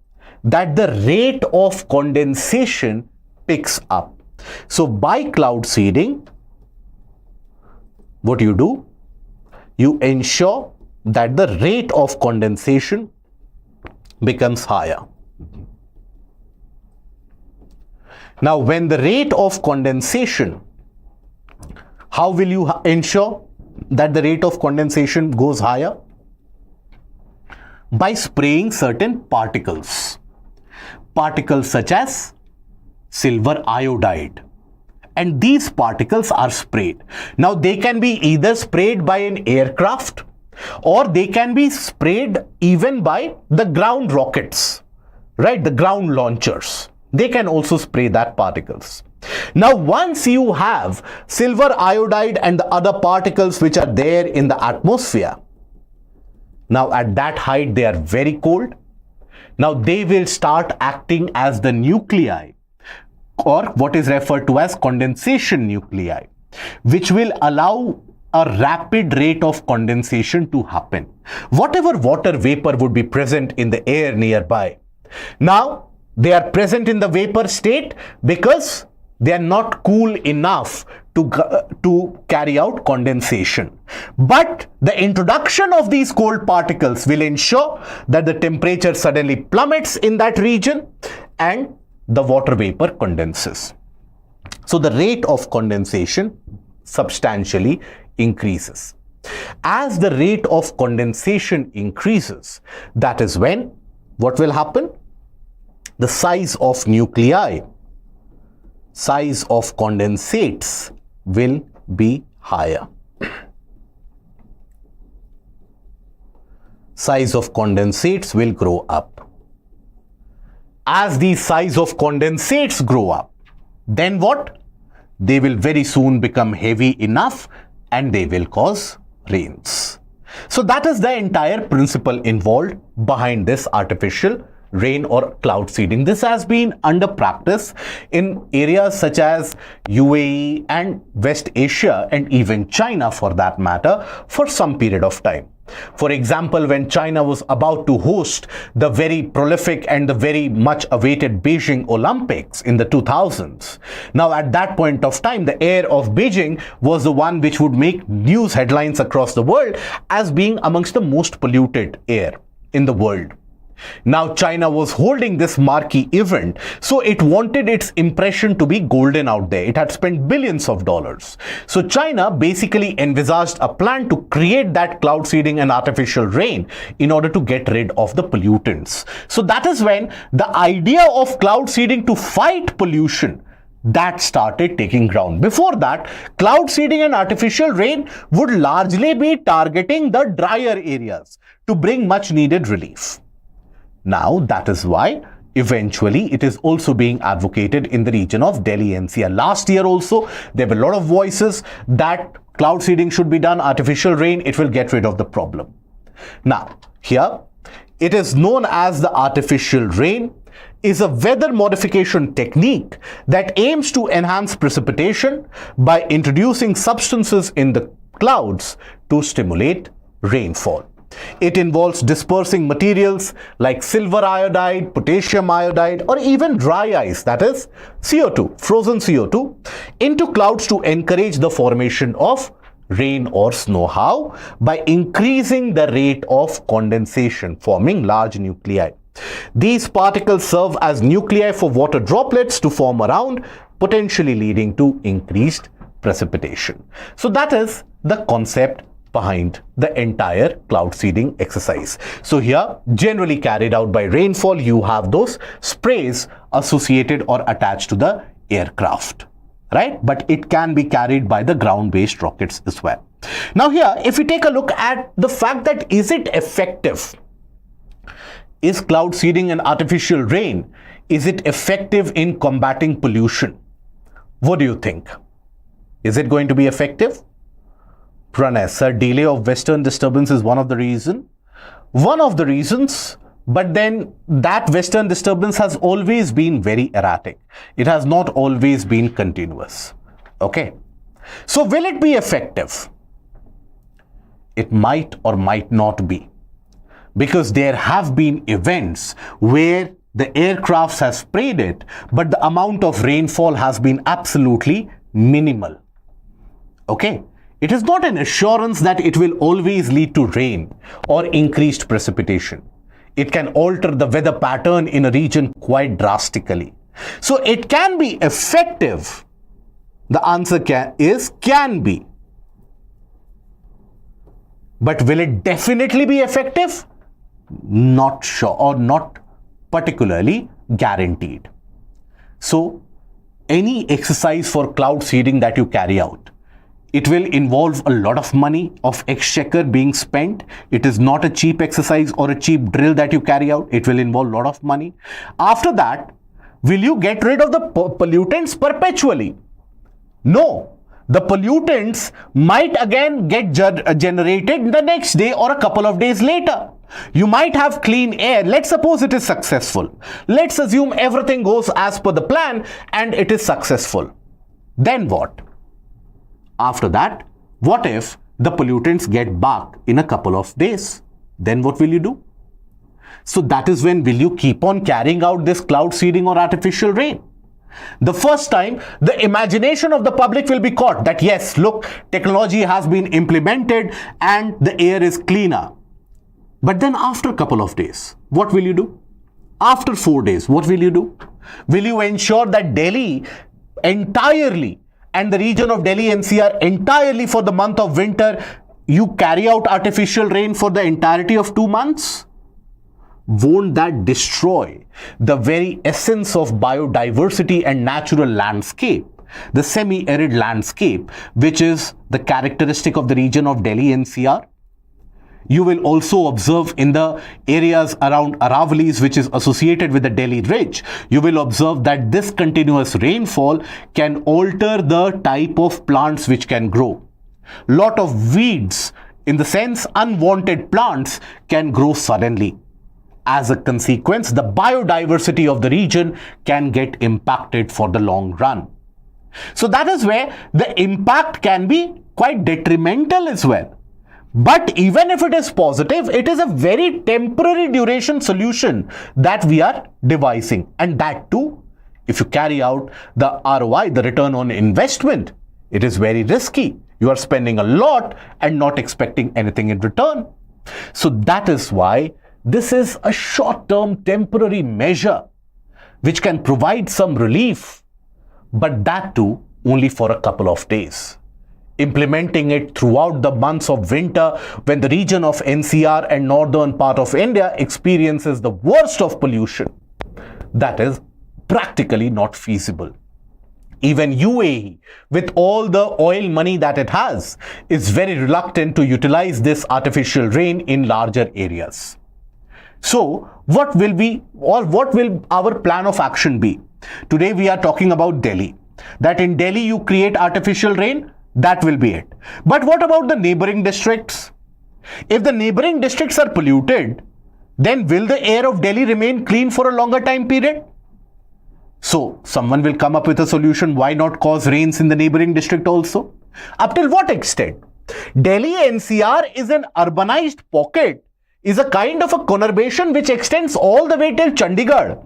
that the rate of condensation picks up. So by cloud seeding, what you do? You ensure that the rate of condensation becomes higher. Now, when the rate of condensation, how will you ensure? that the rate of condensation goes higher? By spraying certain particles. Particles such as silver iodide. And these particles are sprayed. Now they can be either sprayed by an aircraft or they can be sprayed even by the ground rockets, right? The ground launchers. They can also spray that particles. Now once you have silver iodide and the other particles which are there in the atmosphere, now at that height they are very cold. Now they will start acting as the nuclei, or what is referred to as condensation nuclei, which will allow a rapid rate of condensation to happen. Whatever water vapor would be present in the air nearby, now they are present in the vapor state because they are not cool enough to carry out condensation. But the introduction of these cold particles will ensure that the temperature suddenly plummets in that region and the water vapor condenses. So the rate of condensation substantially increases. As the rate of condensation increases, that is when what will happen? The size of nuclei, size of condensates will be higher. Size of condensates will grow up. As the size of condensates grow up, then what? They will very soon become heavy enough and they will cause rains. So that is the entire principle involved behind this artificial rain or cloud seeding. This has been under practice in areas such as UAE and West Asia and even China for that matter for some period of time. For example, when China was about to host the very prolific and the very much awaited Beijing Olympics in the 2000s. Now at that point of time, the air of Beijing was the one which would make news headlines across the world as being amongst the most polluted air in the world. Now China was holding this marquee event, so it wanted its impression to be golden out there. It had spent billions of dollars. So China basically envisaged a plan to create that cloud seeding and artificial rain in order to get rid of the pollutants. So that is when the idea of cloud seeding to fight pollution that started taking ground. Before that, cloud seeding and artificial rain would largely be targeting the drier areas to bring much needed relief. Now, that is why eventually it is also being advocated in the region of Delhi NCR. Last year also, there were a lot of voices that cloud seeding should be done, artificial rain, it will get rid of the problem. Now, here, it is known as the artificial rain, is a weather modification technique that aims to enhance precipitation by introducing substances in the clouds to stimulate rainfall. It involves dispersing materials like silver iodide, potassium iodide, or even dry ice, that is CO2, frozen CO2, into clouds to encourage the formation of rain or snow. How? By increasing the rate of condensation, forming large nuclei. These particles serve as nuclei for water droplets to form around, potentially leading to increased precipitation. So that is the concept behind the entire cloud seeding exercise. So here, generally carried out by rainfall, you have those sprays associated or attached to the aircraft, right? But it can be carried by the ground-based rockets as well. Now here, if we take a look at the fact that is it effective? Is cloud seeding and artificial rain, is it effective in combating pollution? What do you think? Is it going to be effective? Pranay, sir, delay of western disturbance is one of the reasons. One of the reasons, but then that western disturbance has always been very erratic. It has not always been continuous. Okay. So will it be effective? It might or might not be. Because there have been events where the aircrafts have sprayed it, but the amount of rainfall has been absolutely minimal. Okay. It is not an assurance that it will always lead to rain or increased precipitation. It can alter the weather pattern in a region quite drastically. So it can be effective. The answer can be. But will it definitely be effective? Not sure, or not particularly guaranteed. So, any exercise for cloud seeding that you carry out, it will involve a lot of money of exchequer being spent. It is not a cheap exercise or a cheap drill that you carry out. It will involve a lot of money. After that, will you get rid of the pollutants perpetually? No. The pollutants might again get generated the next day or a couple of days later. You might have clean air. Let's suppose it is successful. Let's assume everything goes as per the plan and it is successful. Then what? After that, what if the pollutants get back in a couple of days? Then what will you do? So that is when will you keep on carrying out this cloud seeding or artificial rain? The first time, the imagination of the public will be caught that yes, look, technology has been implemented and the air is cleaner. But then after a couple of days, what will you do? After 4 days, what will you do? Will you ensure that Delhi entirely and the region of Delhi NCR entirely for the month of winter, you carry out artificial rain for the entirety of 2 months? Won't that destroy the very essence of biodiversity and natural landscape, the semi-arid landscape, which is the characteristic of the region of Delhi NCR? You will also observe in the areas around Aravallis, which is associated with the Delhi Ridge, you will observe that this continuous rainfall can alter the type of plants which can grow. Lot of weeds, in the sense unwanted plants, can grow suddenly. As a consequence, the biodiversity of the region can get impacted for the long run. So that is where the impact can be quite detrimental as well. But even if it is positive, it is a very temporary duration solution that we are devising. And that too, if you carry out the ROI, the return on investment, it is very risky. You are spending a lot and not expecting anything in return. So that is why this is a short-term temporary measure which can provide some relief, but that too only for a couple of days. Implementing it throughout the months of winter when the region of NCR and northern part of India experiences the worst of pollution, that is practically not feasible. Even UAE, with all the oil money that it has, is very reluctant to utilize this artificial rain in larger areas. So what will our plan of action be? Today we are talking about Delhi. That in Delhi you create artificial rain, that will be it. But what about the neighboring districts? If the neighboring districts are polluted, then will the air of Delhi remain clean for a longer time period? So someone will come up with a solution. Why not cause rains in the neighboring district also? Up till what extent? Delhi NCR is an urbanized pocket, is a kind of a conurbation which extends all the way till Chandigarh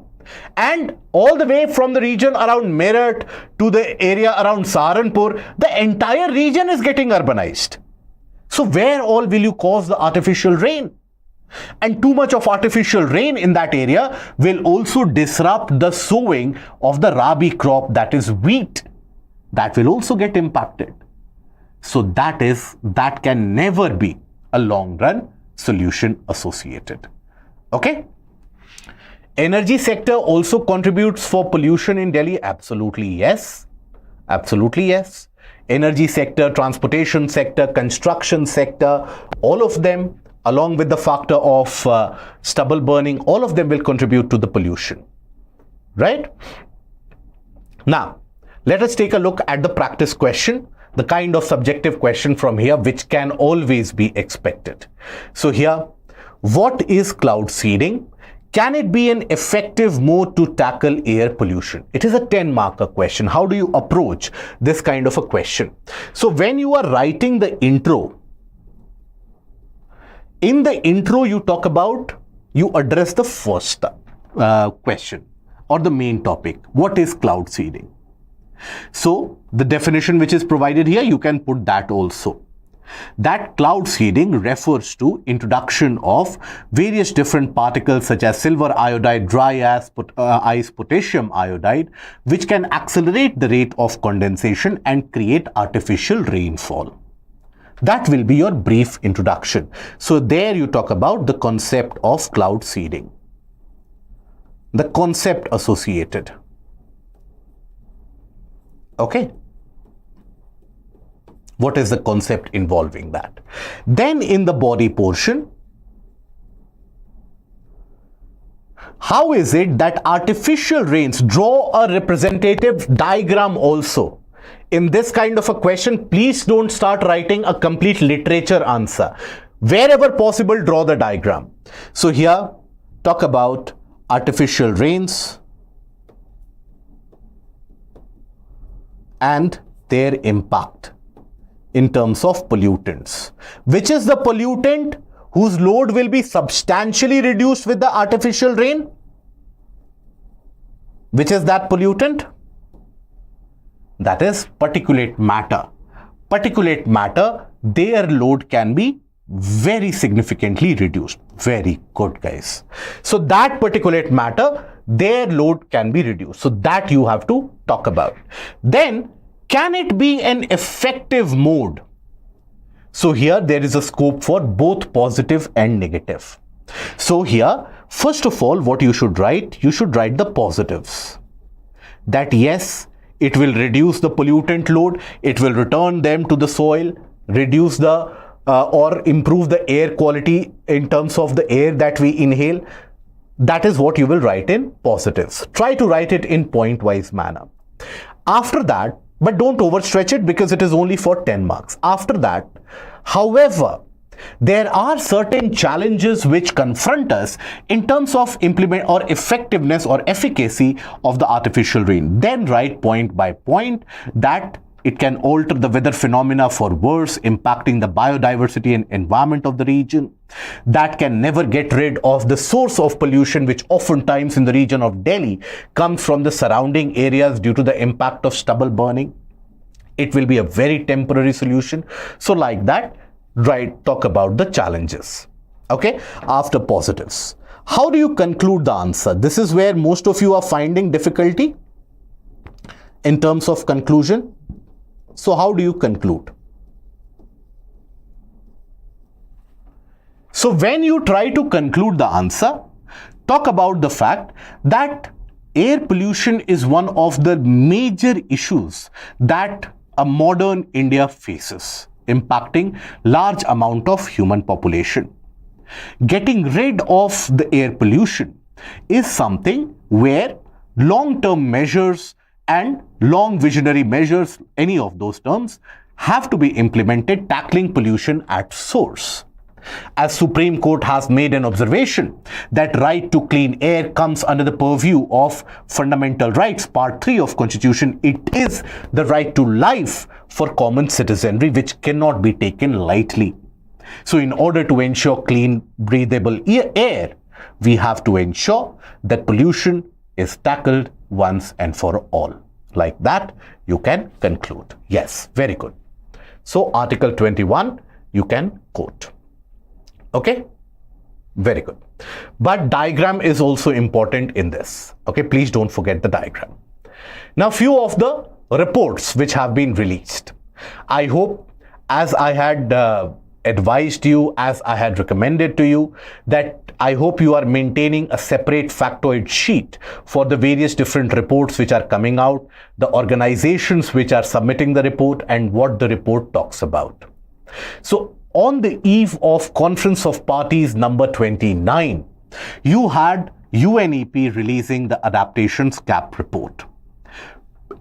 and all the way from the region around Meerut to the area around Saharanpur. The entire region is getting urbanized. So where all will you cause the artificial rain? And too much of artificial rain in that area will also disrupt the sowing of the rabi crop, that is wheat. That will also get impacted. So that can never be a long run solution associated. Okay? Energy sector also contributes for pollution in Delhi. Absolutely yes. Absolutely yes. Energy sector, transportation sector, construction sector, all of them, along with the factor of stubble burning, all of them will contribute to the pollution. Right? Now, let us take a look at the practice question, the kind of subjective question from here which can always be expected. So here, what is cloud seeding? Can it be an effective mode to tackle air pollution? It is a 10-marker question. How do you approach this kind of a question? So when you are writing the intro, in the intro you talk about, you address the first question or the main topic. What is cloud seeding? So the definition which is provided here, you can put that also. That cloud seeding refers to introduction of various different particles such as silver iodide, dry ice, potassium iodide, which can accelerate the rate of condensation and create artificial rainfall. That will be your brief introduction. So there you talk about the concept of cloud seeding, the concept associated. Okay. What is the concept involving that? Then in the body portion, how is it that artificial rains, draw a representative diagram also. In this kind of a question, please don't start writing a complete literature answer. Wherever possible, draw the diagram. So here, talk about artificial rains and their impact in terms of pollutants. Which is the pollutant whose load will be substantially reduced with the artificial rain? Which is that pollutant? That is particulate matter. Particulate matter, their load can be very significantly reduced. Very good, guys. So that particulate matter, their load can be reduced. So that you have to talk about. Then, can it be an effective mode? So here there is a scope for both positive and negative. So here, first of all, what you should write the positives. That yes, it will reduce the pollutant load, it will return them to the soil, reduce the or improve the air quality in terms of the air that we inhale. That is what you will write in positives. Try to write it in point-wise manner. After that, but don't overstretch it because it is only for 10 marks. After that, however, there are certain challenges which confront us in terms of implement or effectiveness or efficacy of the artificial rain. Then write point by point that it can alter the weather phenomena for worse, impacting the biodiversity and environment of the region. That can never get rid of the source of pollution, which oftentimes in the region of Delhi comes from the surrounding areas due to the impact of stubble burning. It will be a very temporary solution. So like that, talk about the challenges. Okay, after positives. How do you conclude the answer? This is where most of you are finding difficulty in terms of conclusion. So how do you conclude? So when you try to conclude the answer, talk about the fact that air pollution is one of the major issues that a modern India faces, impacting large amount of human population. Getting rid of the air pollution is something where long-term measures and long visionary measures, any of those terms, have to be implemented, tackling pollution at source. As Supreme Court has made an observation that right to clean air comes under the purview of fundamental rights, part 3 of Constitution, it is the right to life for common citizenry which cannot be taken lightly. So in order to ensure clean, breathable air, we have to ensure that pollution is tackled once and for all. Like that, you can conclude. Yes, very good. So Article 21, you can quote. Okay, very good. But diagram is also important in this. Okay, please don't forget the diagram. Now, few of the reports which have been released. I hope, as I had advised you, as I had recommended to you, that I hope you are maintaining a separate factoid sheet for the various different reports which are coming out, the organizations which are submitting the report, and what the report talks about. So, on the eve of Conference of Parties number 29, you had UNEP releasing the Adaptation Gap Report.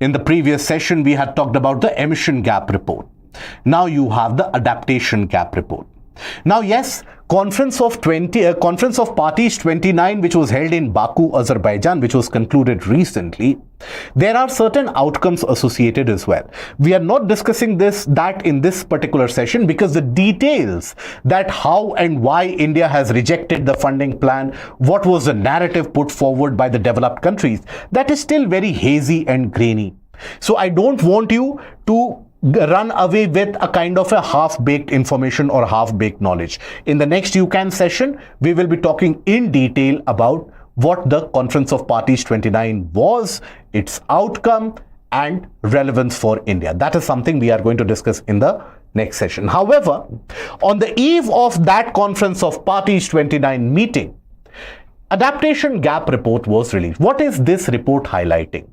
In the previous session, we had talked about the Emission Gap Report. Now you have the Adaptation Gap Report. Now, yes, Conference of Parties 29, which was held in Baku, Azerbaijan, which was concluded recently, there are certain outcomes associated as well. We are not discussing that in this particular session because the details that how and why India has rejected the funding plan, what was the narrative put forward by the developed countries, that is still very hazy and grainy. So I don't want you to run away with a kind of a half-baked information or half-baked knowledge. In the next UCAN session, we will be talking in detail about what the Conference of Parties 29 was, its outcome, and relevance for India. That is something we are going to discuss in the next session. However, on the eve of that Conference of Parties 29 meeting, Adaptation Gap Report was released. What is this report highlighting?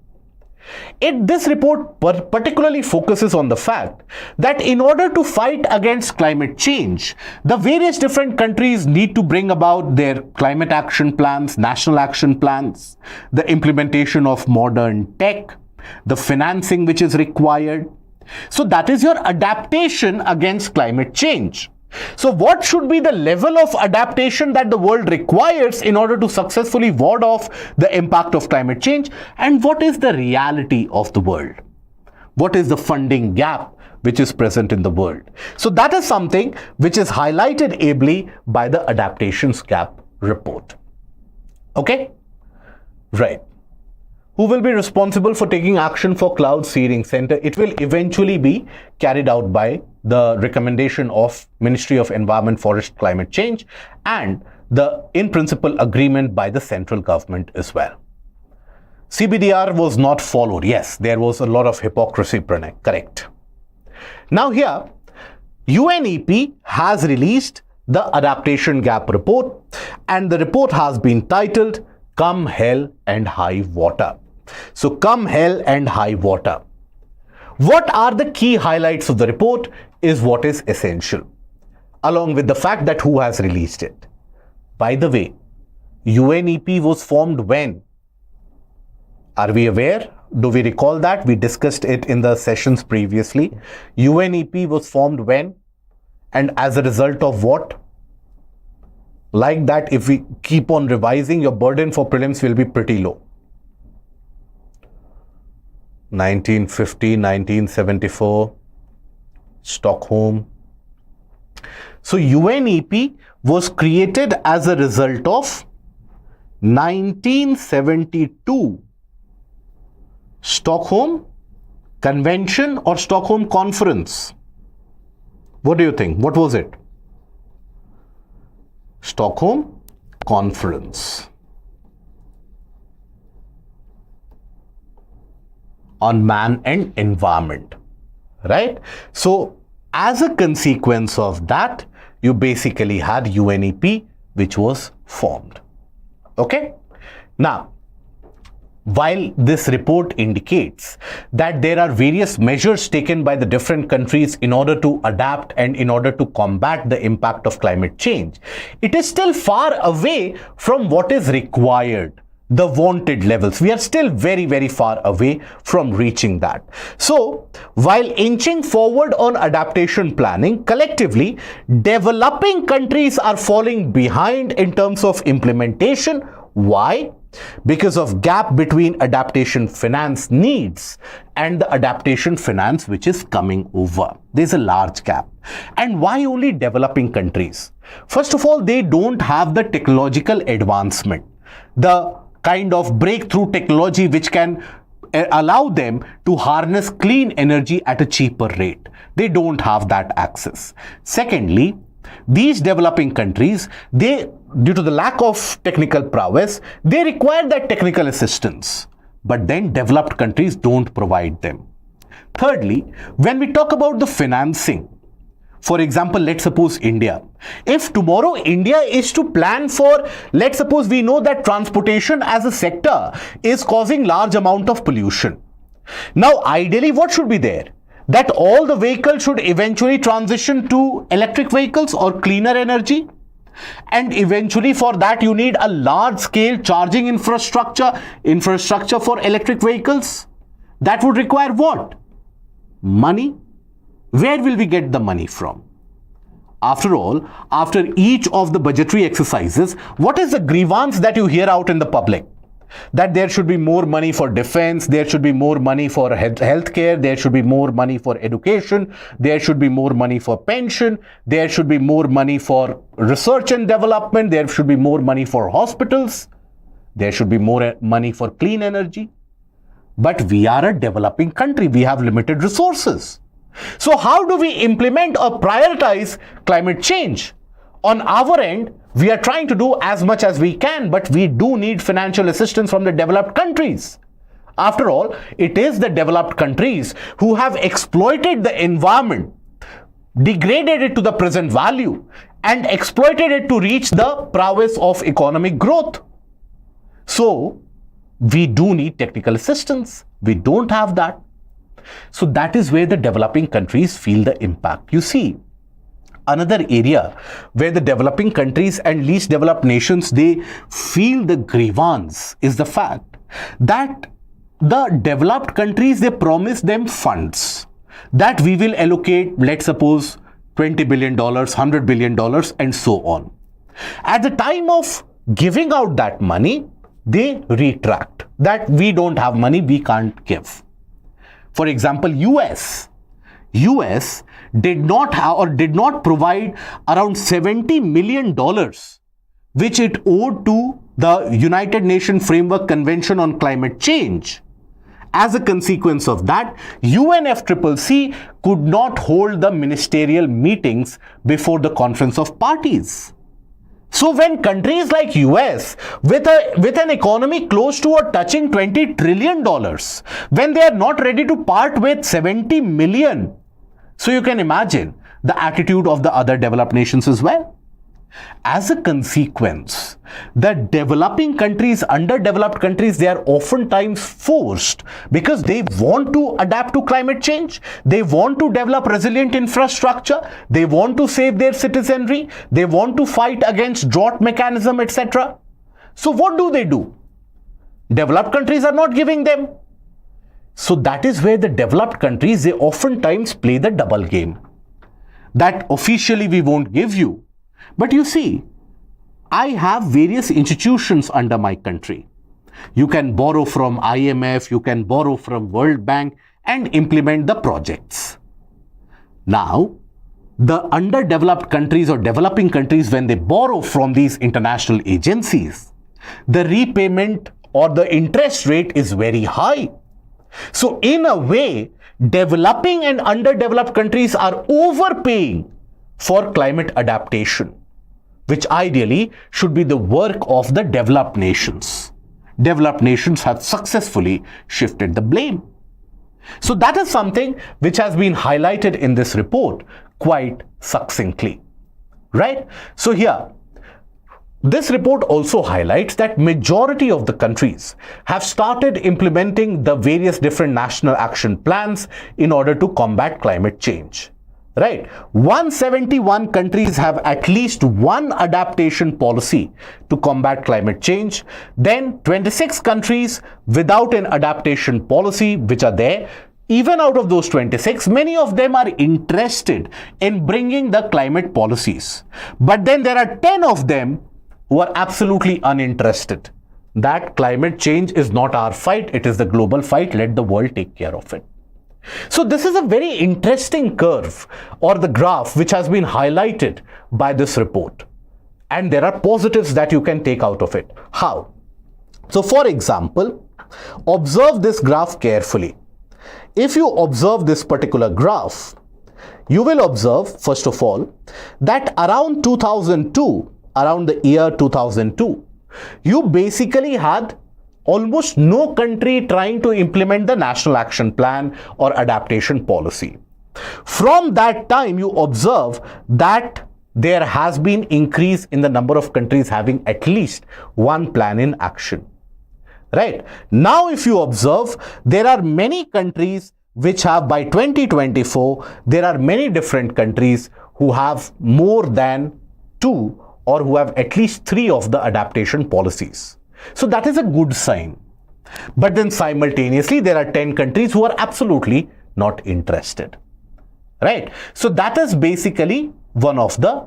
This report particularly focuses on the fact that in order to fight against climate change, the various different countries need to bring about their climate action plans, national action plans, the implementation of modern tech, the financing which is required. So that is your adaptation against climate change. So what should be the level of adaptation that the world requires in order to successfully ward off the impact of climate change? And what is the reality of the world? What is the funding gap which is present in the world? So that is something which is highlighted ably by the Adaptation Gap Report. Okay? Right. Who will be responsible for taking action for cloud seeding center? It will eventually be carried out by the recommendation of Ministry of Environment, Forest, Climate Change and the in principle agreement by the central government as well. CBDR was not followed. Yes, there was a lot of hypocrisy, Pranay. Correct. Now here, UNEP has released the Adaptation Gap Report and the report has been titled Come Hell and High Water. So come hell and high water. What are the key highlights of the report is what is essential, along with the fact that who has released it. By the way, UNEP was formed when? Are we aware? Do we recall that? We discussed it in the sessions previously. UNEP was formed when? And as a result of what? Like that, if we keep on revising, your burden for prelims will be pretty low. 1950, 1974, Stockholm. So UNEP was created as a result of 1972 Stockholm Convention or Stockholm Conference. What do you think? What was it? Stockholm Conference on Man and Environment, right? So as a consequence of that, you basically had UNEP which was formed. Okay? Now, while this report indicates that there are various measures taken by the different countries in order to adapt and in order to combat the impact of climate change, it is still far away from what is required, the wanted levels. We are still very, very far away from reaching that. So, while inching forward on adaptation planning, collectively, developing countries are falling behind in terms of implementation. Why? Because of gap between adaptation finance needs and the adaptation finance which is coming over. There's a large gap. And why only developing countries? First of all, they don't have the technological advancement, the kind of breakthrough technology which can allow them to harness clean energy at a cheaper rate. They don't have that access. Secondly, these developing countries, due to the lack of technical prowess, they require that technical assistance, but then developed countries don't provide them. Thirdly, when we talk about the financing, for example, let's suppose India. If tomorrow India is to plan for, let's suppose we know that transportation as a sector is causing large amount of pollution. Now, ideally, what should be there? That all the vehicles should eventually transition to electric vehicles or cleaner energy. And eventually for that you need a large scale charging infrastructure for electric vehicles. That would require what? Money. Where will we get the money from? After all, after each of the budgetary exercises, what is the grievance that you hear out in the public? That there should be more money for defense, there should be more money for healthcare, there should be more money for education, there should be more money for pension, there should be more money for research and development, there should be more money for hospitals, there should be more money for clean energy. But we are a developing country, we have limited resources. So how do we implement or prioritize climate change? On our end, we are trying to do as much as we can, but we do need financial assistance from the developed countries. After all, it is the developed countries who have exploited the environment, degraded it to the present value, and exploited it to reach the prowess of economic growth. So, we do need technical assistance. We don't have that. So that is where the developing countries feel the impact. You see, another area where the developing countries and least developed nations, they feel the grievance is the fact that the developed countries, they promise them funds that we will allocate, let's suppose, $20 billion, $100 billion, and so on. At the time of giving out that money, they retract that we don't have money, we can't give. For example, US did not have or did not provide around $70 million which it owed to the United Nations Framework Convention on Climate Change. As a consequence of that, UNFCCC could not hold the ministerial meetings before the Conference of Parties. So when countries like US with an economy close to or touching $20 trillion, when they are not ready to part with 70 million, so you can imagine the attitude of the other developed nations as well. As a consequence, the developing countries, underdeveloped countries, they are oftentimes forced, because they want to adapt to climate change, they want to develop resilient infrastructure, they want to save their citizenry, they want to fight against drought mechanism, etc. So what do? Developed countries are not giving them. So that is where the developed countries, they oftentimes play the double game. That officially we won't give you. But you see, I have various institutions under my country. You can borrow from IMF, you can borrow from World Bank and implement the projects. Now, the underdeveloped countries or developing countries, when they borrow from these international agencies, the repayment or the interest rate is very high. So in a way, developing and underdeveloped countries are overpaying for climate adaptation, which ideally should be the work of the developed nations. Developed nations have successfully shifted the blame. So that is something which has been highlighted in this report quite succinctly, right? So here, this report also highlights that majority of the countries have started implementing the various different national action plans in order to combat climate change. Right, 171 countries have at least one adaptation policy to combat climate change. Then 26 countries without an adaptation policy, which are there. Even out of those 26, many of them are interested in bringing the climate policies. But then there are 10 of them who are absolutely uninterested. That climate change is not our fight, it is the global fight, let the world take care of it. So this is a very interesting curve or the graph which has been highlighted by this report. And there are positives that you can take out of it. How? So for example, observe this graph carefully. If you observe this particular graph, you will observe, first of all, that around 2002, around the year 2002, you basically had almost no country trying to implement the National Action Plan or adaptation policy. From that time, you observe that there has been increase in the number of countries having at least one plan in action. Right? Now, if you observe, there are many countries which have, by 2024, there are many different countries who have more than two or who have at least three of the adaptation policies. So that is a good sign. But then simultaneously, there are 10 countries who are absolutely not interested. Right? So that is basically one of the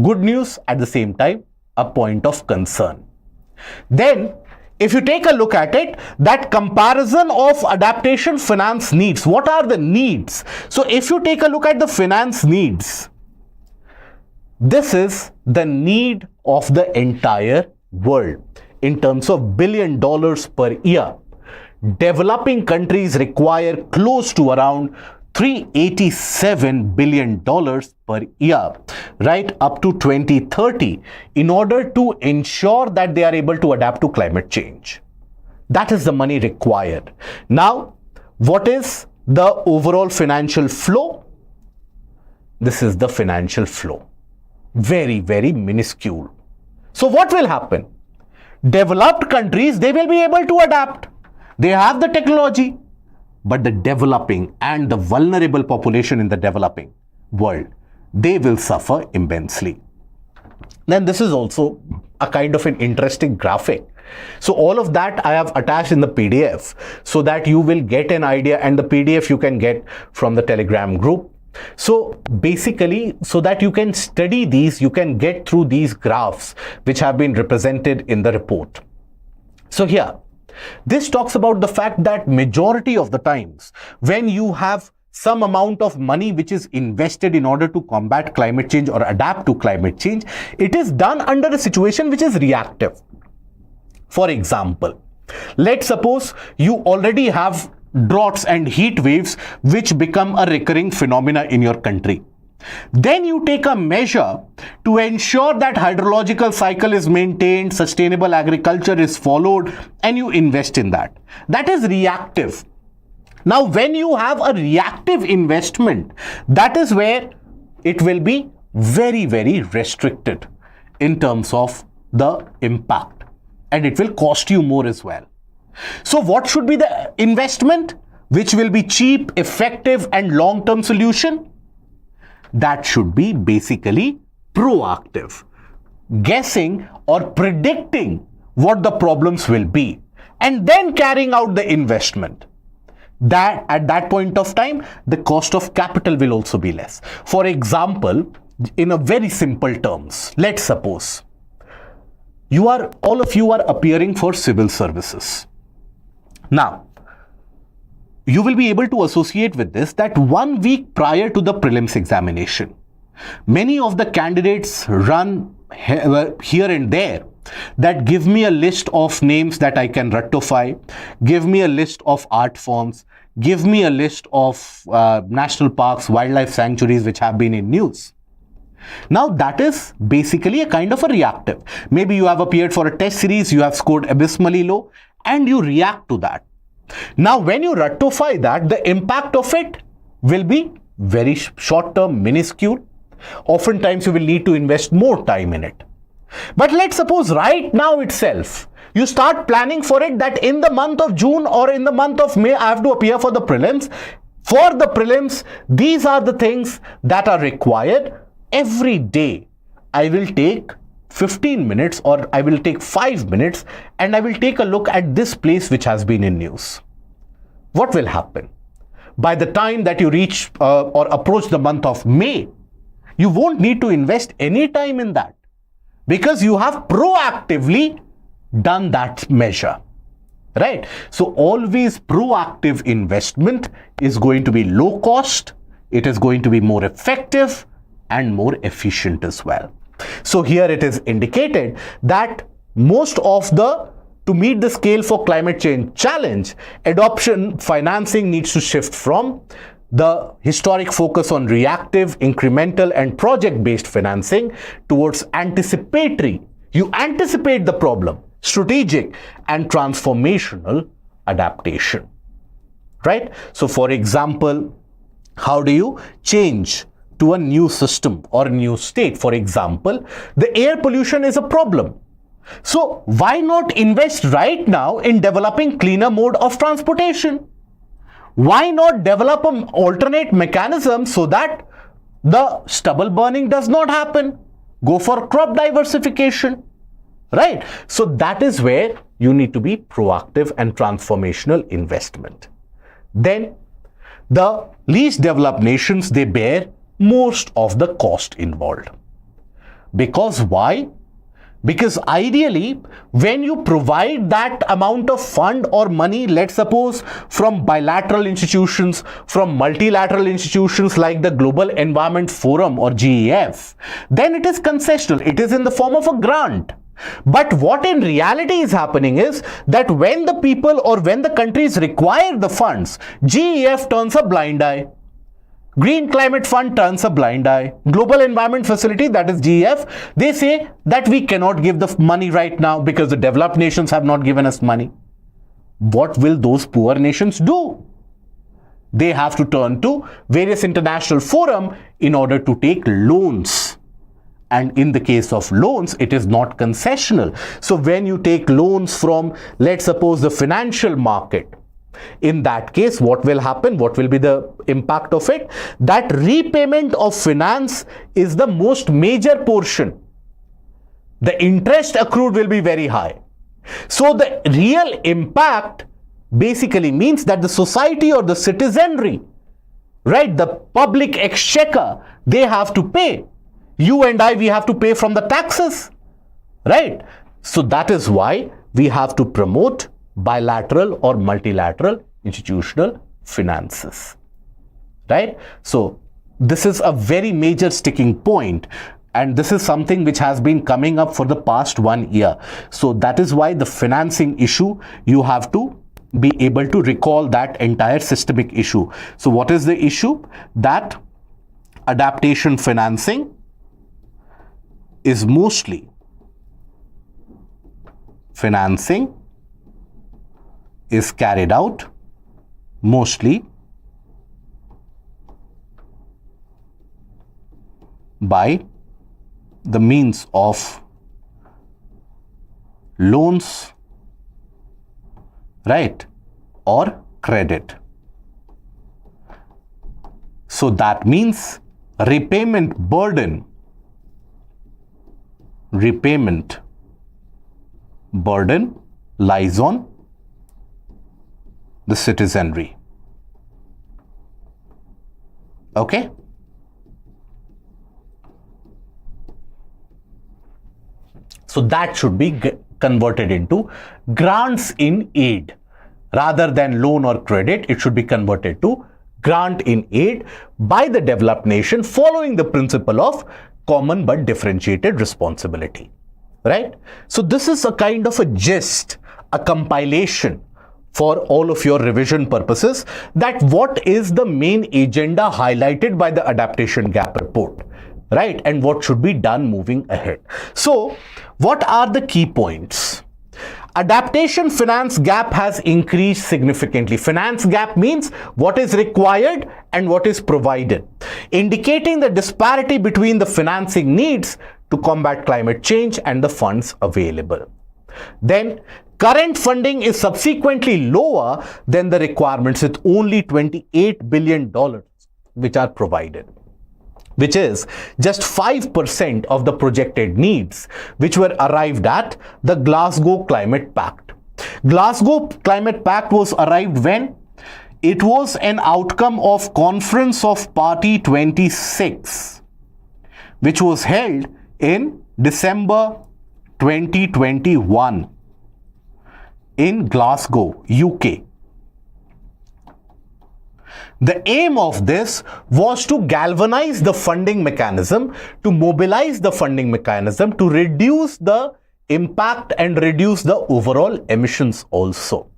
good news, at the same time, a point of concern. Then, if you take a look at it, that comparison of adaptation finance needs, what are the needs? So if you take a look at the finance needs, this is the need of the entire world. In terms of $1 billion per year, developing countries require close to around $387 billion per year, right up to 2030, in order to ensure that they are able to adapt to climate change. That is the money required. Now, what is the overall financial flow? This is the financial flow. Very, very minuscule. So what will happen? Developed countries, they will be able to adapt. They have the technology. But the developing and the vulnerable population in the developing world, they will suffer immensely. Then this is also a kind of an interesting graphic. So all of that I have attached in the PDF so that you will get an idea, and the PDF you can get from the Telegram group. So basically, so that you can study these, you can get through these graphs which have been represented in the report. So here, this talks about the fact that majority of the times when you have some amount of money which is invested in order to combat climate change or adapt to climate change, it is done under a situation which is reactive. For example, let's suppose you already have droughts and heat waves which become a recurring phenomena in your country. Then you take a measure to ensure that hydrological cycle is maintained, sustainable agriculture is followed, and you invest in that. That is reactive. Now, when you have a reactive investment, that is where it will be very, very restricted in terms of the impact, and it will cost you more as well. So what should be the investment which will be cheap, effective, and long-term solution? That should be basically proactive, guessing or predicting what the problems will be, and then carrying out the investment. That at that point of time, the cost of capital will also be less. For example, in a very simple terms, let's suppose all of you are appearing for civil services. Now, you will be able to associate with this that 1 week prior to the prelims examination, many of the candidates run here and there that give me a list of names that I can ratify, give me a list of art forms, give me a list of national parks, wildlife sanctuaries which have been in news. Now that is basically a kind of a reactive. Maybe you have appeared for a test series, you have scored abysmally low, and you react to that. Now, when you ratify that, the impact of it will be very short-term, minuscule. Oftentimes, you will need to invest more time in it. But let's suppose right now itself, you start planning for it that in the month of June or in the month of May, I have to appear for the prelims. For the prelims, these are the things that are required. Every day, I will take 15 minutes or I will take 5 minutes and I will take a look at this place which has been in news. What will happen? By the time that you reach or approach the month of May, you won't need to invest any time in that because you have proactively done that measure, right? So always proactive investment is going to be low cost, it is going to be more effective and more efficient as well. So here it is indicated that to meet the scale for climate change challenge, adoption financing needs to shift from the historic focus on reactive, incremental, and project-based financing towards anticipatory. You anticipate the problem, strategic, and transformational adaptation, right? So for example, how do you change to a new system or a new state? For example, the air pollution is a problem. So why not invest right now in developing cleaner mode of transportation? Why not develop an alternate mechanism so that the stubble burning does not happen? Go for crop diversification, right? So that is where you need to be proactive and transformational investment. Then the least developed nations, they bear most of the cost involved. Because why? Because ideally, when you provide that amount of fund or money, let's suppose from bilateral institutions, from multilateral institutions like the Global Environment Forum or GEF, then it is concessional. It is in the form of a grant. But what in reality is happening is that when the people or when the countries require the funds, GEF turns a blind eye. Green Climate Fund turns a blind eye. Global Environment Facility, that is GEF, they say that we cannot give the money right now because the developed nations have not given us money. what will those poor nations do? They have to turn to various international forums in order to take loans. And in the case of loans, it is not concessional. So when you take loans from, let's suppose, the financial market, in that case, what will happen? What will be the impact of it? That repayment of finance is the most major portion. The interest accrued will be very high. So the real impact basically means that the society or the citizenry, right, the public exchequer, they have to pay. You and I, we have to pay from the taxes, right? So that is why we have to promote bilateral or multilateral institutional finances, right? So this is a very major sticking point, and this is something which has been coming up for the past 1 year. So that is why the financing issue, you have to be able to recall that entire systemic issue. So what is the issue? That adaptation financing is mostly financing is carried out mostly by the means of loans, right, or credit. So that means repayment burden lies on the citizenry. Okay? So that should be converted into grants in aid. Rather than loan or credit, it should be converted to grant in aid by the developed nation, following the principle of common but differentiated responsibility, right? So this is a kind of a gist, a compilation for all of your revision purposes, that what is the main agenda highlighted by the Adaptation Gap Report, right? And what should be done moving ahead. So what are the key points? Adaptation finance gap has increased significantly. Finance gap means what is required and what is provided, indicating the disparity between the financing needs to combat climate change and the funds available. Then current funding is subsequently lower than the requirements, with only $28 billion which are provided, which is just 5% of the projected needs which were arrived at the Glasgow Climate Pact. Glasgow Climate Pact was arrived when? It was an outcome of Conference of Party 26, which was held in December 2021 in Glasgow, UK. The aim of this was to galvanize the funding mechanism, to mobilize the funding mechanism, to reduce the impact and reduce the overall emissions also,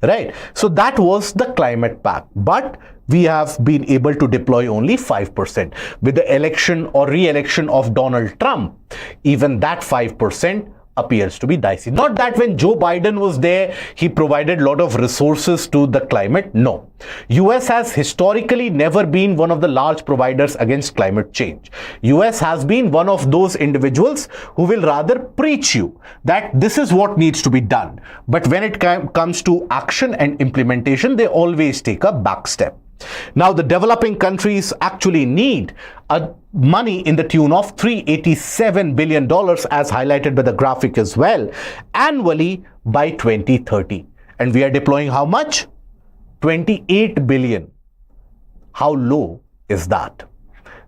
right? So that was the climate pact, but we have been able to deploy only 5%. With the election or re-election of Donald Trump, even that 5% appears to be dicey. Not that when Joe Biden was there, he provided a lot of resources to the climate. No. US has historically never been one of the large providers against climate change. US has been one of those individuals who will rather preach you that this is what needs to be done. But when it comes to action and implementation, they always take a back step. Now, the developing countries actually need money in the tune of $387 billion, as highlighted by the graphic as well, annually by 2030. And we are deploying how much? 28 billion. How low is that?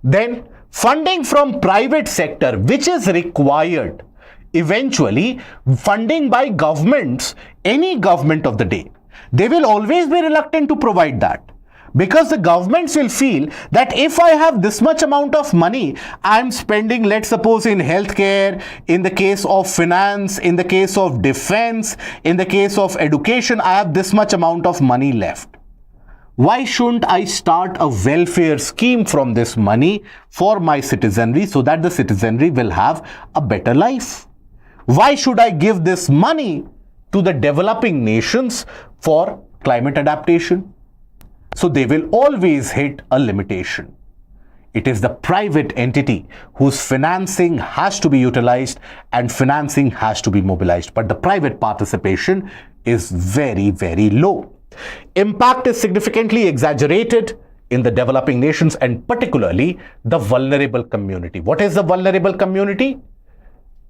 Then funding from private sector, which is required. Eventually, funding by governments, any government of the day, they will always be reluctant to provide that. Because the governments will feel that if I have this much amount of money, I'm spending, let's suppose, in healthcare, in the case of finance, in the case of defense, in the case of education, I have this much amount of money left. Why shouldn't I start a welfare scheme from this money for my citizenry so that the citizenry will have a better life? Why should I give this money to the developing nations for climate adaptation. So they will always hit a limitation. It is the private entity whose financing has to be utilized and financing has to be mobilized. But the private participation is very, very low. Impact is significantly exaggerated in the developing nations and particularly the vulnerable community. What is the vulnerable community?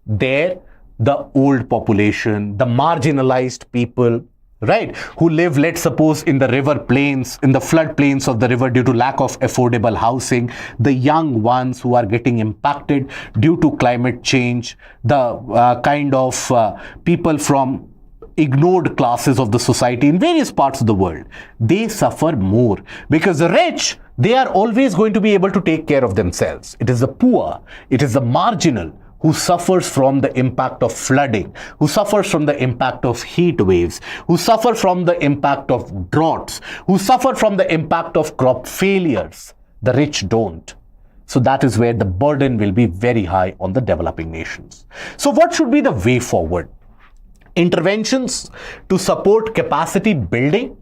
There, the old population, the marginalized people, right, who live, let's suppose, in the river plains, in the flood plains of the river due to lack of affordable housing, the young ones who are getting impacted due to climate change, the people from ignored classes of the society in various parts of the world. They suffer more because the rich, they are always going to be able to take care of themselves. It is the poor, it is the marginal who suffers from the impact of flooding, who suffers from the impact of heat waves, who suffer from the impact of droughts, who suffer from the impact of crop failures. The rich don't. So that is where the burden will be very high on the developing nations. So what should be the way forward? Interventions to support capacity building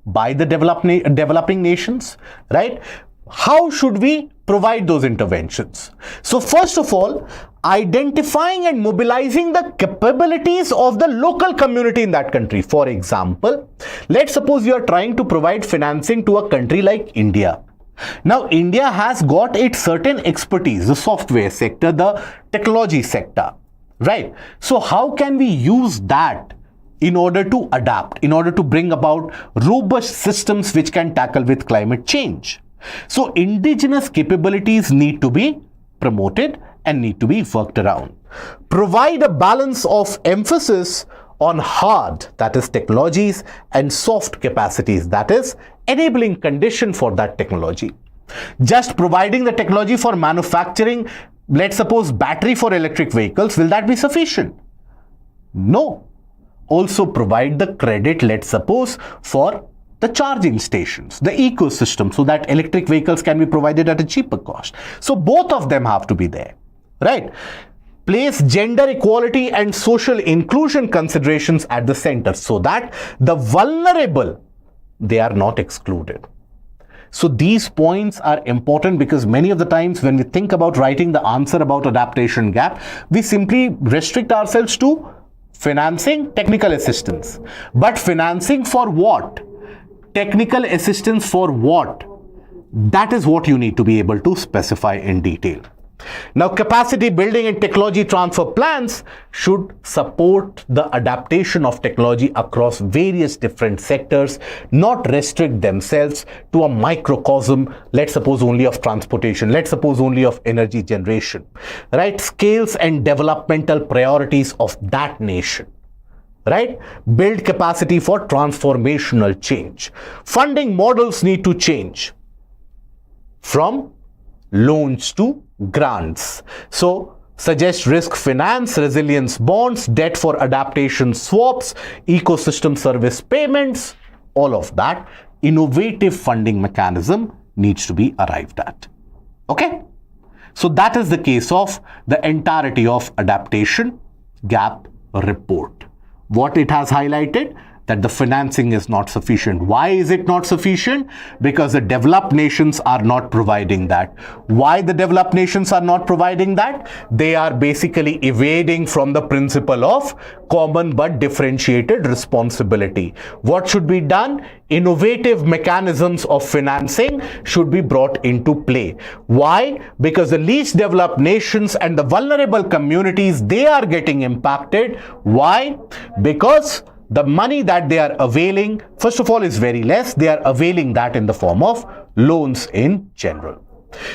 by the developing nations, right? How should we provide those interventions? So first of all, identifying and mobilizing the capabilities of the local community in that country. For example, let's suppose you are trying to provide financing to a country like India. Now, India has got its certain expertise, the software sector, the technology sector, right? So how can we use that in order to adapt, in order to bring about robust systems which can tackle with climate change? So indigenous capabilities need to be promoted and need to be worked around. Provide a balance of emphasis on hard, that is technologies, and soft capacities, that is enabling condition for that technology. Just providing the technology for manufacturing, let's suppose battery for electric vehicles, will that be sufficient? No. Also provide the credit, let's suppose, for the charging stations, the ecosystem, so that electric vehicles can be provided at a cheaper cost. So both of them have to be there, right? Place gender equality and social inclusion considerations at the center so that the vulnerable, they are not excluded. So these points are important because many of the times when we think about writing the answer about adaptation gap, we simply restrict ourselves to financing, technical assistance. But financing for what? Technical assistance for what? That is what you need to be able to specify in detail. Now, capacity building and technology transfer plans should support the adaptation of technology across various different sectors, not restrict themselves to a microcosm, let's suppose only of transportation, let's suppose only of energy generation, right? Scales and developmental priorities of that nation. Right? Build capacity for transformational change. Funding models need to change from loans to grants. So suggest risk finance, resilience bonds, debt for adaptation swaps, ecosystem service payments, all of that. Innovative funding mechanism needs to be arrived at. Okay? So that is the case of the entirety of Adaptation Gap Report. What it has highlighted? That the financing is not sufficient. Why is it not sufficient? Because the developed nations are not providing that. Why the developed nations are not providing that? They are basically evading from the principle of common but differentiated responsibility. What should be done? Innovative mechanisms of financing should be brought into play. Why? Because the least developed nations and the vulnerable communities, they are getting impacted. Why? Because the money that they are availing, first of all, is very less. They are availing that in the form of loans in general.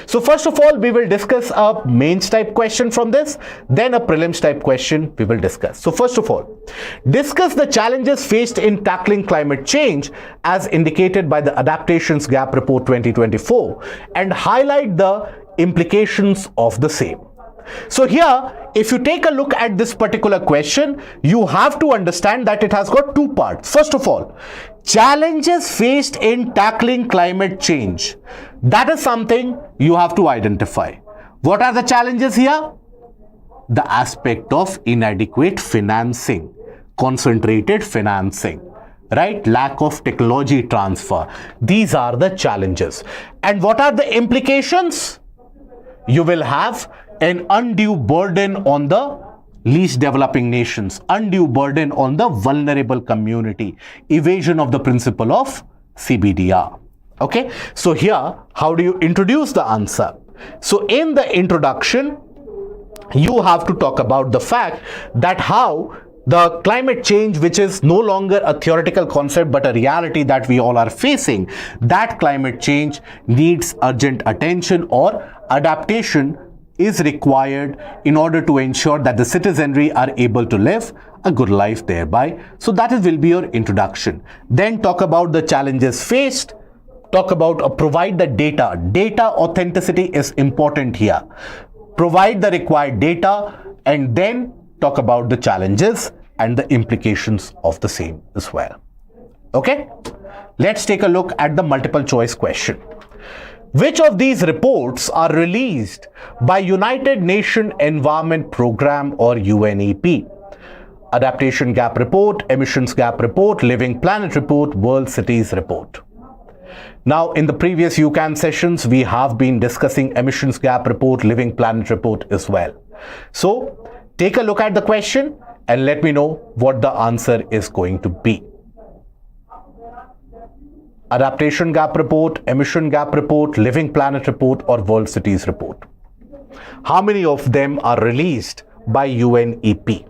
So first of all, we will discuss a mains type question from this, then a prelims type question we will discuss. So first of all, discuss the challenges faced in tackling climate change as indicated by the Adaptations Gap Report 2024 and highlight the implications of the same. So here, if you take a look at this particular question, you have to understand that it has got two parts. First of all, challenges faced in tackling climate change. That is something you have to identify. What are the challenges here? The aspect of inadequate financing. concentrated financing, right? Lack of technology transfer. These are the challenges. And what are the implications? You will have an undue burden on the least developing nations, undue burden on the vulnerable community, evasion of the principle of CBDR. Okay, so here, how do you introduce the answer? So in the introduction, you have to talk about the fact that how the climate change, which is no longer a theoretical concept but a reality that we all are facing, that climate change needs urgent attention, or adaptation is required in order to ensure that the citizenry are able to live a good life thereby. So that will be your introduction. Then talk about the challenges faced. Talk about provide the data. Data authenticity is important here. Provide the required data and then talk about the challenges and the implications of the same as well. Okay, let's take a look at the multiple choice question. Which of these reports are released by United Nations Environment Programme or UNEP? Adaptation Gap Report, Emissions Gap Report, Living Planet Report, World Cities Report. Now, in the previous UCAN sessions, we have been discussing Emissions Gap Report, Living Planet Report as well. So, take a look at the question and let me know what the answer is going to be. Adaptation Gap Report, Emission Gap Report, Living Planet Report, or World Cities Report. How many of them are released by UNEP?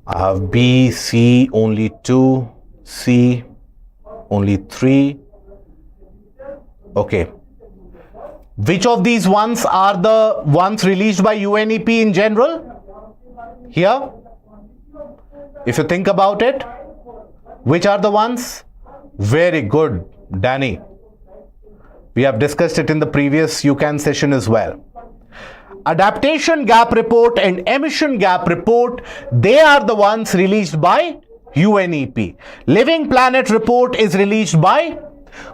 I have B, C, only 2, C, only 3. Okay. Which of these ones are the ones released by UNEP in general? Here, if you think about it, which are the ones? Very good, Danny. We have discussed it in the previous UCAN session as well. Adaptation Gap Report and Emission Gap Report, they are the ones released by UNEP. Living Planet Report is released by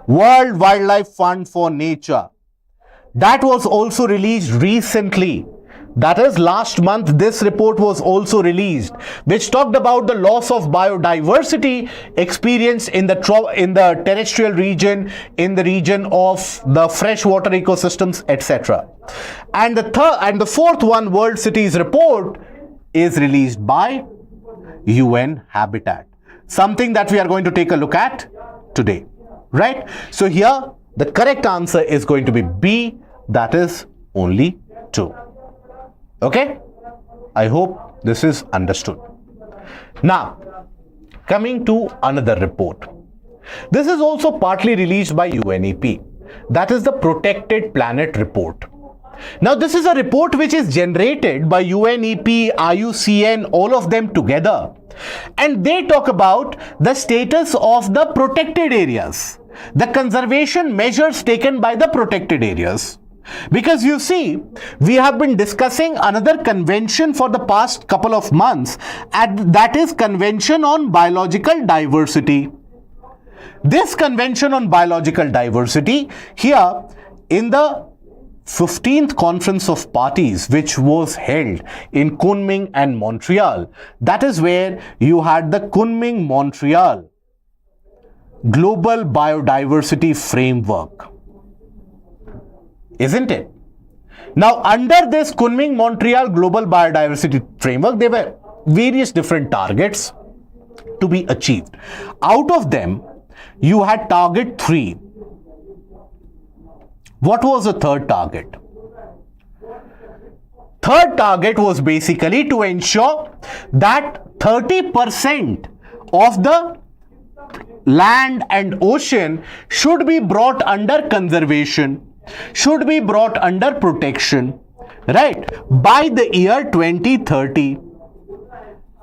World Wildlife Fund for Nature. That was also released recently. That is, last month, this report was also released, which talked about the loss of biodiversity experienced in the terrestrial region, in the region of the freshwater ecosystems, etc. And the fourth one, World Cities Report, is released by UN Habitat. Something that we are going to take a look at today, right? So here, the correct answer is going to be B, that is only 2. Okay, I hope this is understood. Now, coming to another report. This is also partly released by UNEP. That is the Protected Planet Report. Now, this is a report which is generated by UNEP, IUCN, all of them together. And they talk about the status of the protected areas, the conservation measures taken by the protected areas. Because you see, we have been discussing another convention for the past couple of months, and that is Convention on Biological Diversity. This Convention on Biological Diversity, here in the 15th Conference of Parties, which was held in Kunming and Montreal, that is where you had the Kunming-Montreal Global Biodiversity Framework. Isn't it? Now, under this Kunming-Montreal Global Biodiversity Framework, there were various different targets to be achieved. Out of them, you had target 3. What was the third target? Third target was basically to ensure that 30% of the land and ocean should be brought under conservation, should be brought under protection, right? By the year 2030,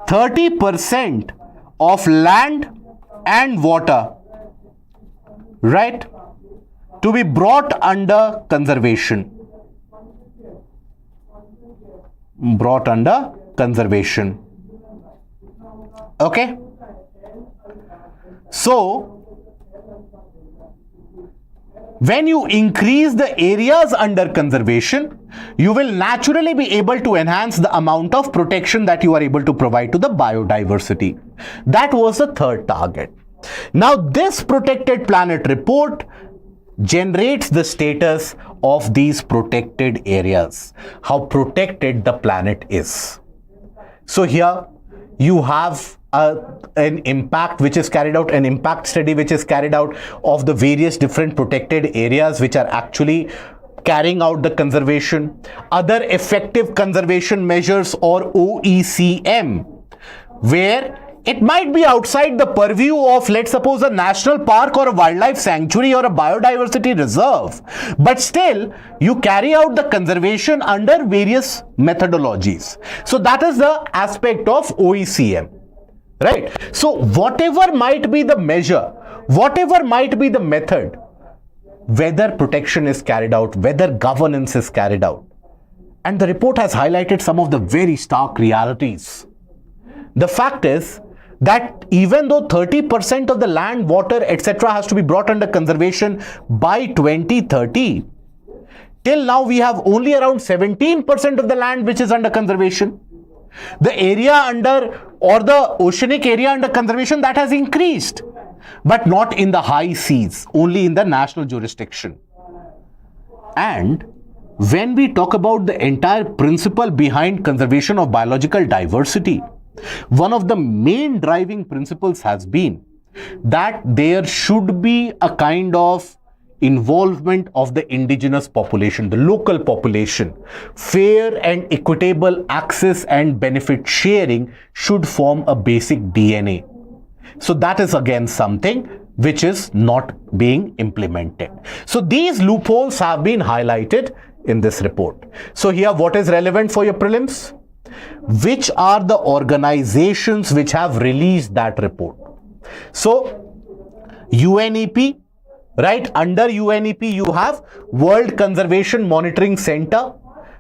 30% of land and water, right, to be brought under conservation. Brought under conservation. Okay? So, when you increase the areas under conservation, you will naturally be able to enhance the amount of protection that you are able to provide to the biodiversity. That was the third target. Now, this protected planet report generates the status of these protected areas, how protected the planet is. So here you have an impact which is carried out, an impact study which is carried out of the various different protected areas which are actually carrying out the conservation, other effective conservation measures or OECM, where it might be outside the purview of, let's suppose, a national park or a wildlife sanctuary or a biodiversity reserve, but still you carry out the conservation under various methodologies. So that is the aspect of OECM. Right? So whatever might be the measure, whatever might be the method, whether protection is carried out, whether governance is carried out. And the report has highlighted some of the very stark realities. The fact is that even though 30% of the land, water, etc. has to be brought under conservation by 2030, till now we have only around 17% of the land which is under conservation. The area under, or the oceanic area under conservation, that has increased, but not in the high seas, only in the national jurisdiction. And when we talk about the entire principle behind conservation of biological diversity, one of the main driving principles has been that there should be a kind of involvement of the indigenous population, the local population. Fair and equitable access and benefit sharing should form a basic DNA. So that is again something which is not being implemented. So these loopholes have been highlighted in this report. So here, what is relevant for your prelims? Which are the organizations which have released that report? So UNEP, right? Under UNEP, you have World Conservation Monitoring Center,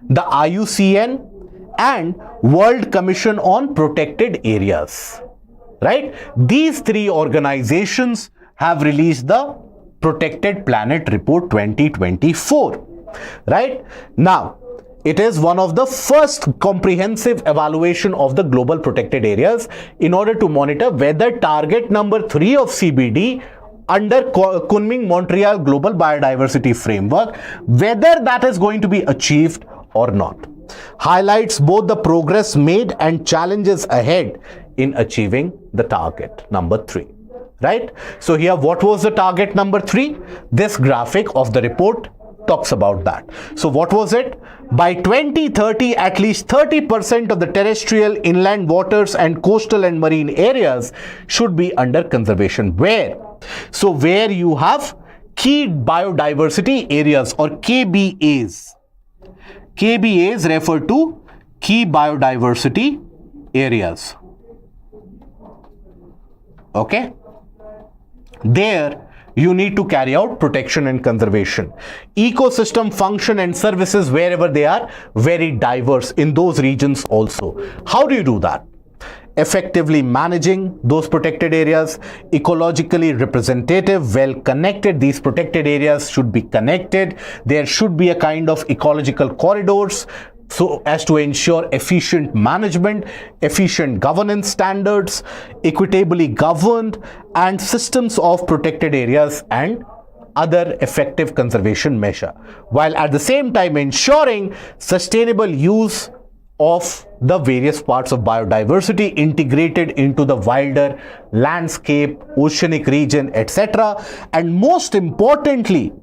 the IUCN, and World Commission on Protected Areas, right? These three organizations have released the Protected Planet Report 2024, right? Now, it is one of the first comprehensive evaluation of the global protected areas in order to monitor whether target number 3 of CBD under Kunming-Montreal Global Biodiversity Framework, whether that is going to be achieved or not. Highlights both the progress made and challenges ahead in achieving the target number 3. Right? So here, what was the target number 3? This graphic of the report talks about that. So what was it? By 2030, at least 30% of the terrestrial, inland waters and coastal and marine areas should be under conservation. Where? So where you have key biodiversity areas or KBAs. KBAs refer to key biodiversity areas. Okay? There you need to carry out protection and conservation. Ecosystem function and services wherever they are very diverse in those regions also. How do you do that? Effectively managing those protected areas, ecologically representative, well connected. These protected areas should be connected. There should be a kind of ecological corridors so as to ensure efficient management, efficient governance standards, equitably governed, and systems of protected areas and other effective conservation measure, while at the same time ensuring sustainable use of the various parts of biodiversity integrated into the wilder landscape, oceanic region, etc. And most importantly,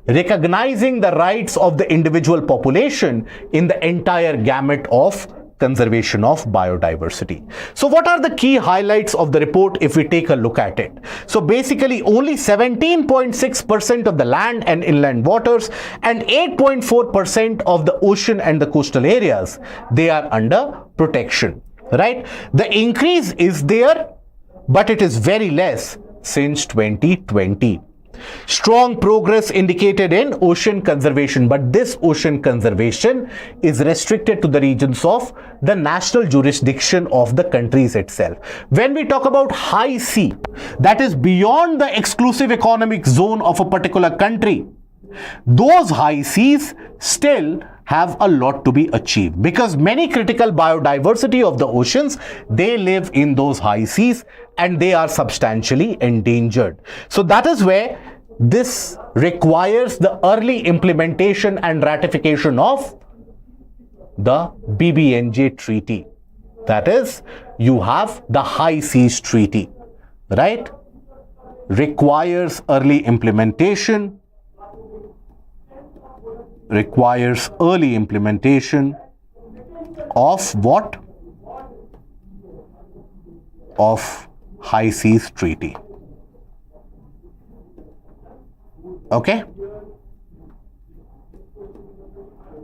recognizing the rights of the individual population in the entire gamut of conservation of biodiversity. So what are the key highlights of the report if we take a look at it? So basically only 17.6% of the land and inland waters and 8.4% of the ocean and the coastal areas, they are under protection, right? The increase is there, but it is very less since 2020. Strong progress indicated in ocean conservation, but this ocean conservation is restricted to the regions of the national jurisdiction of the countries itself. When we talk about high sea, that is beyond the exclusive economic zone of a particular country, those high seas still have a lot to be achieved, because many critical biodiversity of the oceans, they live in those high seas and they are substantially endangered. So that is where this requires the early implementation and ratification of the BBNJ treaty. That is, you have the High Seas Treaty, right? Requires early implementation. Requires early implementation of what? Of High Seas Treaty. Okay?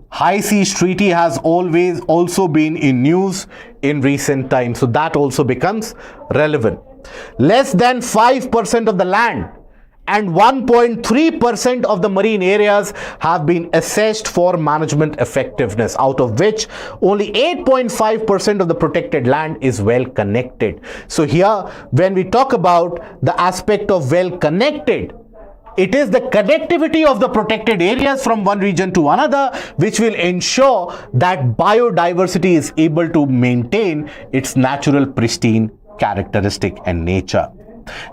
High Seas Treaty has always also been in news in recent times, so that also becomes relevant. Less than 5% of the land and 1.3% of the marine areas have been assessed for management effectiveness, out of which only 8.5% of the protected land is well connected. So here, when we talk about the aspect of well connected, it is the connectivity of the protected areas from one region to another which will ensure that biodiversity is able to maintain its natural pristine characteristic and nature.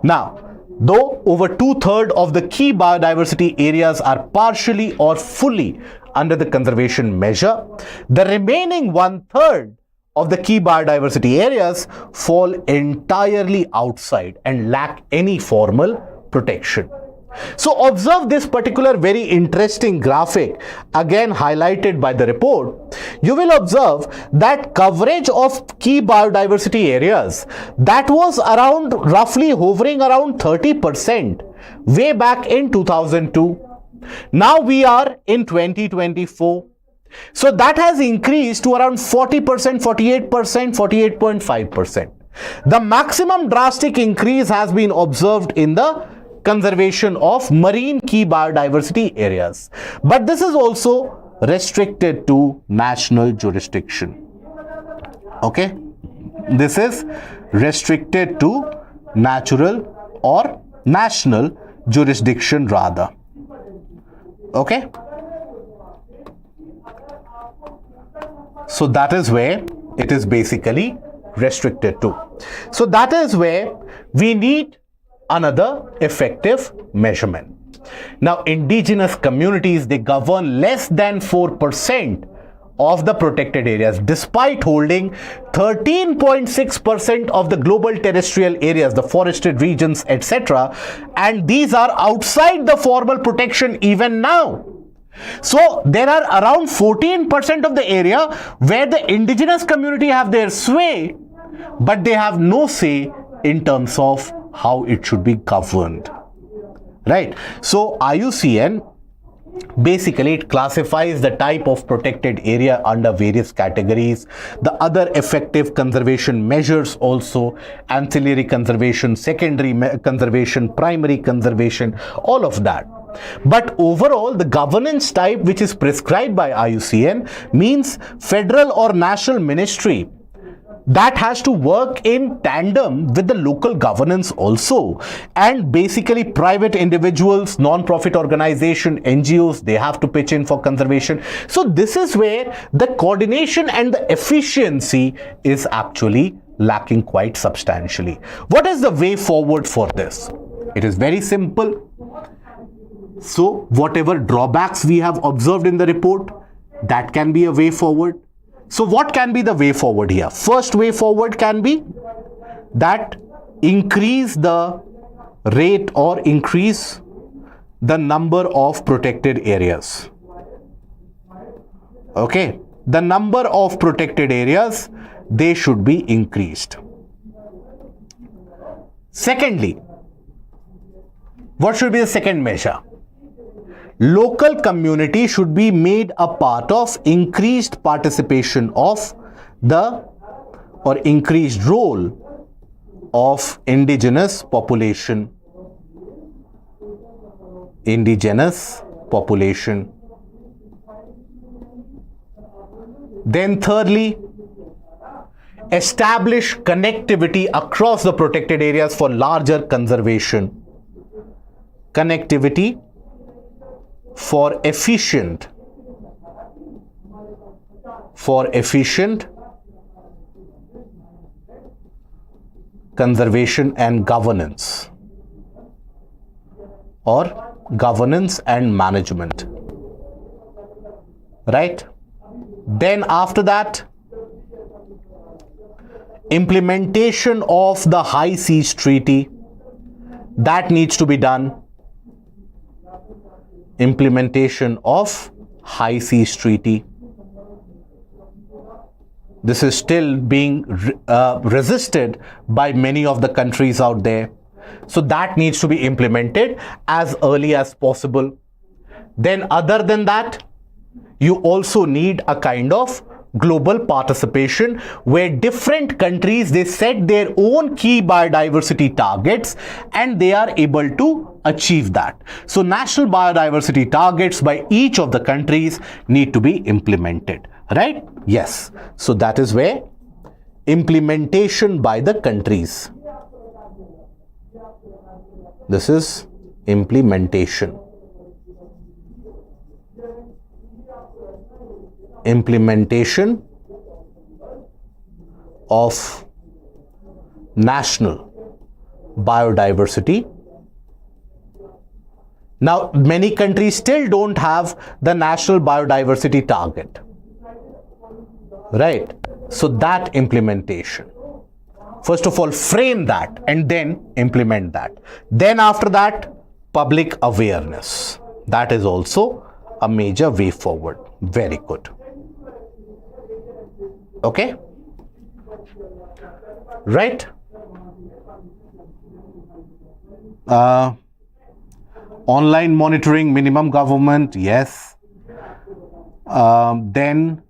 Now, though over 2/3 of the key biodiversity areas are partially or fully under the conservation measure, the remaining 1/3 of the key biodiversity areas fall entirely outside and lack any formal protection. So observe this particular very interesting graphic, again highlighted by the report. You will observe that coverage of key biodiversity areas, that was around roughly hovering around 30% way back in 2002. Now we are in 2024. So that has increased to around 40%, 48%, 48.5%. The maximum drastic increase has been observed in the conservation of marine key biodiversity areas, but this is also restricted to national jurisdiction. Okay, this is restricted to natural or national jurisdiction rather. Okay, so that is where it is basically restricted to. So that is where we need another effective measurement. Now, indigenous communities, they govern less than 4% of the protected areas, despite holding 13.6% of the global terrestrial areas, the forested regions, etc. And these are outside the formal protection even now. So there are around 14% of the area where the indigenous community have their sway, but they have no say in terms of how it should be governed, right? So IUCN basically it classifies the type of protected area under various categories, the other effective conservation measures also, ancillary conservation, secondary conservation, primary conservation, all of that. But overall, the governance type which is prescribed by IUCN means federal or national ministry that has to work in tandem with the local governance also, and basically private individuals, non-profit organization, NGOs, they have to pitch in for conservation. So this is where the coordination and the efficiency is actually lacking quite substantially. What is the way forward for this? It is very simple. So whatever drawbacks we have observed in the report, that can be a way forward. So what can be the way forward here? First way forward can be that increase the rate or increase the number of protected areas. Okay, the number of protected areas, they should be increased. Secondly, what should be the second measure? Local community should be made a part of increased participation of the or increased role of indigenous population. indigenous population. Then thirdly, establish connectivity across the protected areas for larger conservation. Connectivity for efficient conservation and governance, or governance and management, right? Then after that, implementation of the High Seas Treaty, that needs to be done. Implementation of High Seas Treaty. This is still being resisted by many of the countries out there. So that needs to be implemented as early as possible. Then other than that, you also need a kind of global participation where different countries, they set their own key biodiversity targets and they are able to achieve that. So national biodiversity targets by each of the countries need to be implemented, right? Yes. So that is where implementation by the countries. This is implementation. Implementation of national biodiversity. Now, many countries still don't have the national biodiversity target, right? So that implementation. First of all, frame that and then implement that. Then after that, public awareness. That is also a major way forward. Very good. Okay, right? Online monitoring, minimum government, yes. Then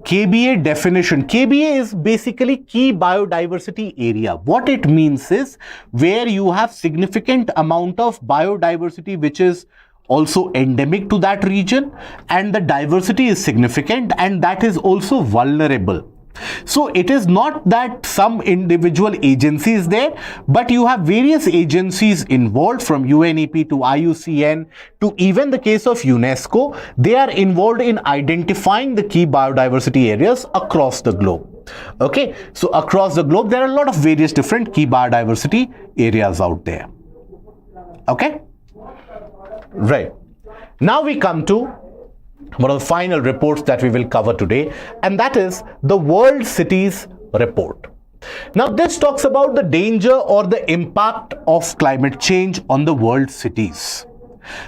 KBA definition. KBA is basically key biodiversity area. What it means is where you have significant amount of biodiversity which is also endemic to that region, and the diversity is significant and that is also vulnerable. So it is not that some individual agency is there, but you have various agencies involved, from UNEP to IUCN to even the case of UNESCO. They are involved in identifying the key biodiversity areas across the globe. Okay, so across the globe there are a lot of various different key biodiversity areas out there. Okay. Right. Now we come to one of the final reports that we will cover today, and that is the World Cities Report. Now this talks about the danger or the impact of climate change on the world cities.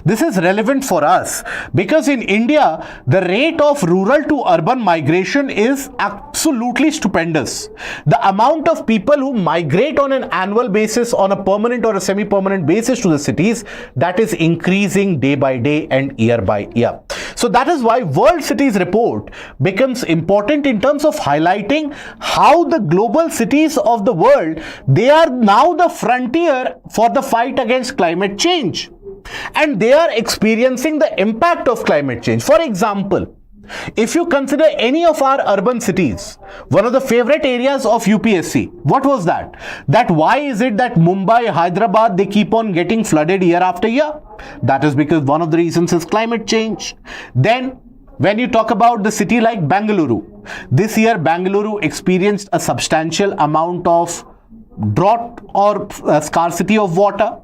This is relevant for us because in India, the rate of rural to urban migration is absolutely stupendous. The amount of people who migrate on an annual basis, on a permanent or a semi-permanent basis to the cities, that is increasing day by day and year by year. So that is why World Cities Report becomes important in terms of highlighting how the global cities of the world, they are now the frontier for the fight against climate change. And they are experiencing the impact of climate change. For example, if you consider any of our urban cities, one of the favorite areas of UPSC, what was that? That why is it that Mumbai, Hyderabad, they keep on getting flooded year after year? That is because one of the reasons is climate change. Then when you talk about the city like Bengaluru, this year Bengaluru experienced a substantial amount of drought or scarcity of water.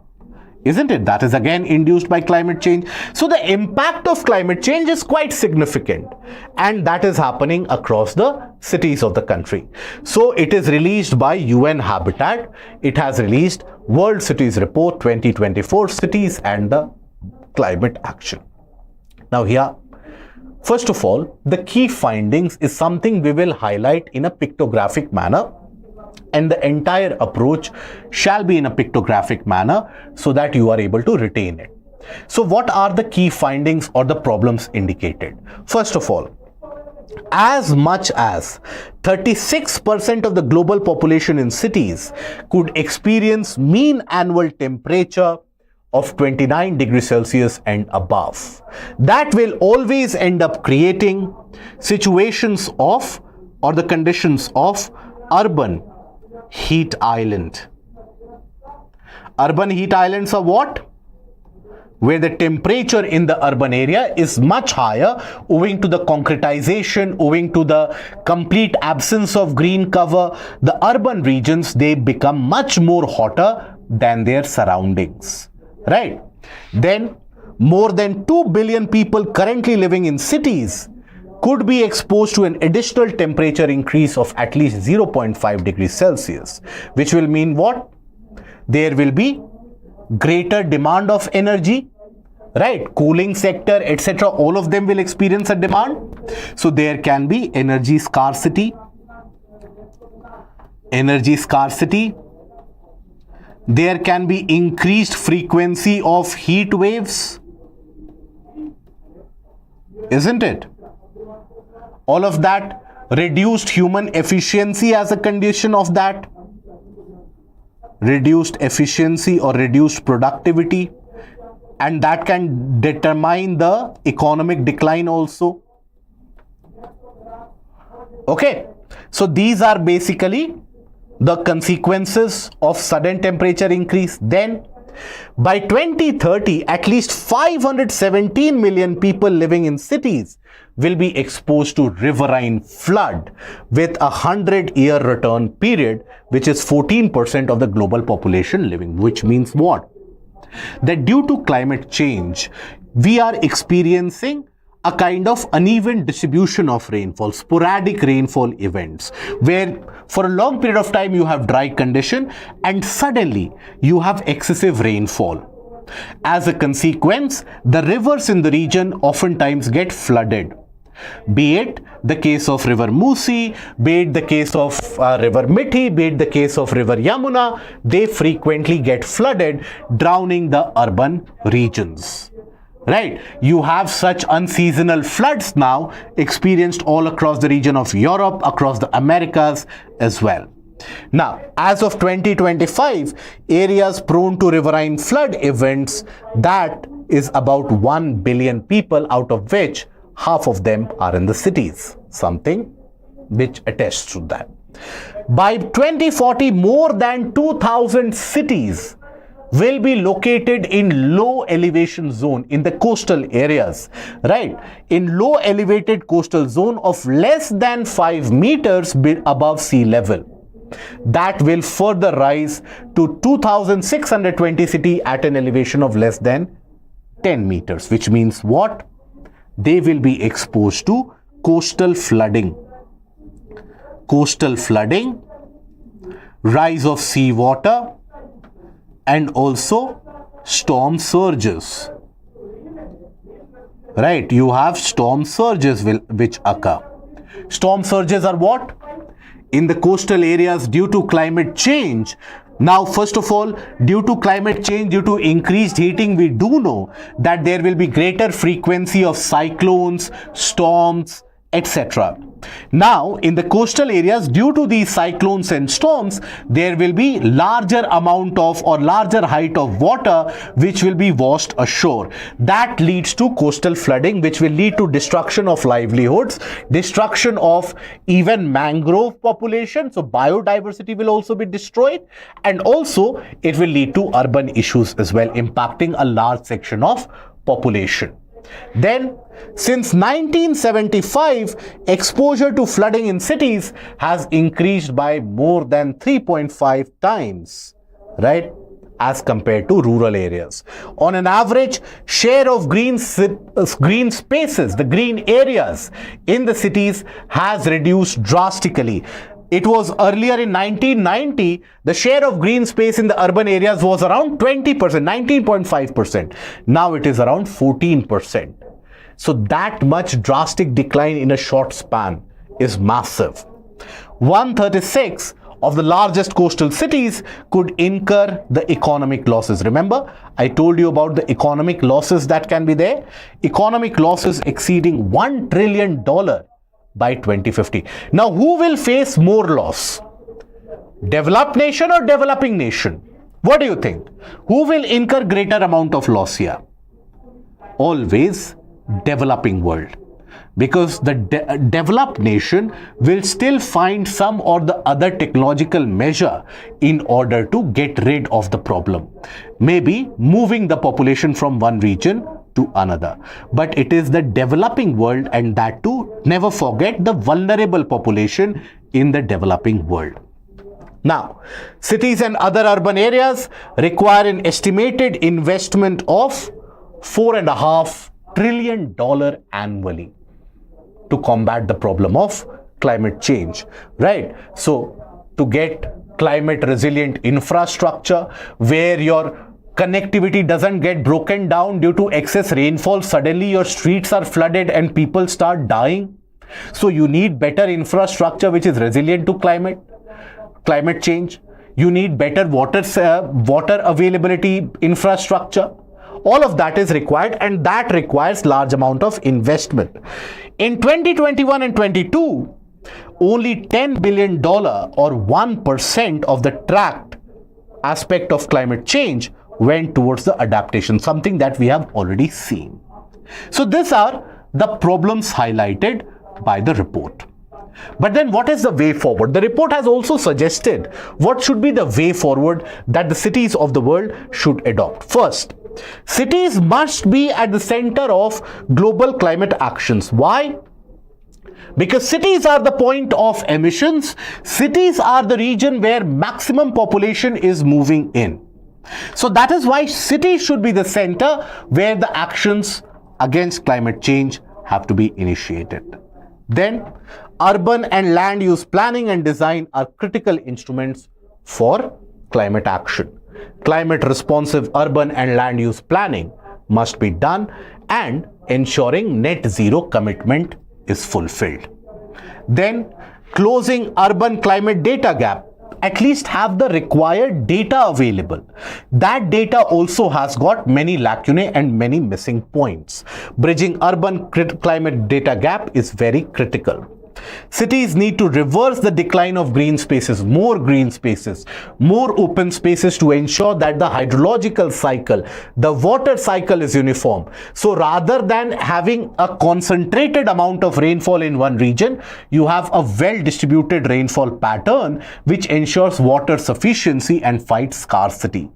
Isn't it? That is again induced by climate change. So the impact of climate change is quite significant, and that is happening across the cities of the country. So it is released by UN Habitat. It has released World Cities Report 2024, Cities and the Climate Action. Now here, first of all, the key findings is something we will highlight in a pictographic manner, and the entire approach shall be in a pictographic manner so that you are able to retain it. So what are the key findings or the problems indicated? First of all, as much as 36% of the global population in cities could experience mean annual temperature of 29 degrees Celsius and above. That will always end up creating situations of, or the conditions of, urban heat island. Urban heat islands are what? Where the temperature in the urban area is much higher owing to the concretization, owing to the complete absence of green cover. The urban regions, they become much more hotter than their surroundings, right? Then more than 2 billion people currently living in cities could be exposed to an additional temperature increase of at least 0.5 degrees Celsius, which will mean what? There will be greater demand of energy, right? Cooling sector, etc. All of them will experience a demand. So there can be energy scarcity. There can be increased frequency of heat waves, isn't it? All of that, reduced human efficiency as a condition of that. Reduced efficiency or reduced productivity, and that can determine the economic decline also. Okay, so these are basically the consequences of sudden temperature increase. Then by 2030, at least 517 million people living in cities will be exposed to riverine flood with a 100-year return period, which is 14% of the global population living, which means what? That due to climate change, we are experiencing a kind of uneven distribution of rainfall, sporadic rainfall events, where for a long period of time you have dry condition and suddenly you have excessive rainfall. As a consequence, the rivers in the region oftentimes get flooded. Be it the case of river Musi, be it the case of river Mithi, be it the case of river Yamuna, they frequently get flooded, drowning the urban regions. Right? You have such unseasonal floods now experienced all across the region of Europe, across the Americas as well. Now, as of 2025, areas prone to riverine flood events, that is about 1 billion people, out of which half of them are in the cities, something which attests to that. By 2040, more than 2,000 cities will be located in low elevation zone in the coastal areas, right? In low elevated coastal zone of less than 5 meters above sea level. That will further rise to 2,620 cities at an elevation of less than 10 meters, which means what? They will be exposed to coastal flooding, rise of seawater, and also storm surges. Right? You have storm surges which occur. Storm surges are what? In the coastal areas due to climate change. Now, first of all, due to climate change, due to increased heating, we do know that there will be greater frequency of cyclones, storms, etc. Now, in the coastal areas, due to these cyclones and storms, there will be larger amount of or larger height of water which will be washed ashore. That leads to coastal flooding, which will lead to destruction of livelihoods, destruction of even mangrove population. So biodiversity will also be destroyed, and also it will lead to urban issues as well, impacting a large section of population. Then, since 1975, exposure to flooding in cities has increased by more than 3.5 times, right, as compared to rural areas. On an average, share of green spaces, the green areas in the cities has reduced drastically. It was earlier in 1990, the share of green space in the urban areas was around 20%, 19.5%. Now it is around 14%. So that much drastic decline in a short span is massive. 136 of the largest coastal cities could incur the economic losses. Remember, I told you about the economic losses that can be there. Economic losses exceeding $1 trillion by 2050. Now, who will face more loss? Developed nation or developing nation? What do you think? Who will incur greater amount of loss here? Always developing world. Because the developed nation will still find some or the other technological measure in order to get rid of the problem. Maybe moving the population from one region to another. But it is the developing world, and that too, never forget the vulnerable population in the developing world. Now, cities and other urban areas require an estimated investment of $4.5 trillion annually to combat the problem of climate change, right? So, to get climate resilient infrastructure where your connectivity doesn't get broken down due to excess rainfall, suddenly your streets are flooded and people start dying. So, you need better infrastructure which is resilient to climate change. You need better water availability infrastructure. All of that is required, and that requires large amount of investment. In 2021 and 22, only $10 billion or 1% of the tracked aspect of climate change went towards the adaptation, something that we have already seen. So these are the problems highlighted by the report. But then what is the way forward? The report has also suggested what should be the way forward that the cities of the world should adopt. First, cities must be at the center of global climate actions. Why? Because cities are the point of emissions. Cities are the region where maximum population is moving in. So that is why cities should be the center where the actions against climate change have to be initiated. Then, urban and land use planning and design are critical instruments for climate action. Climate responsive urban and land use planning must be done, and ensuring net zero commitment is fulfilled. Then, closing urban climate data gap. At least have the required data available. That data also has got many lacunae and many missing points. Bridging urban climate data gap is very critical. Cities need to reverse the decline of green spaces, more open spaces to ensure that the hydrological cycle, the water cycle is uniform. So rather than having a concentrated amount of rainfall in one region, you have a well-distributed rainfall pattern which ensures water sufficiency and fights scarcity.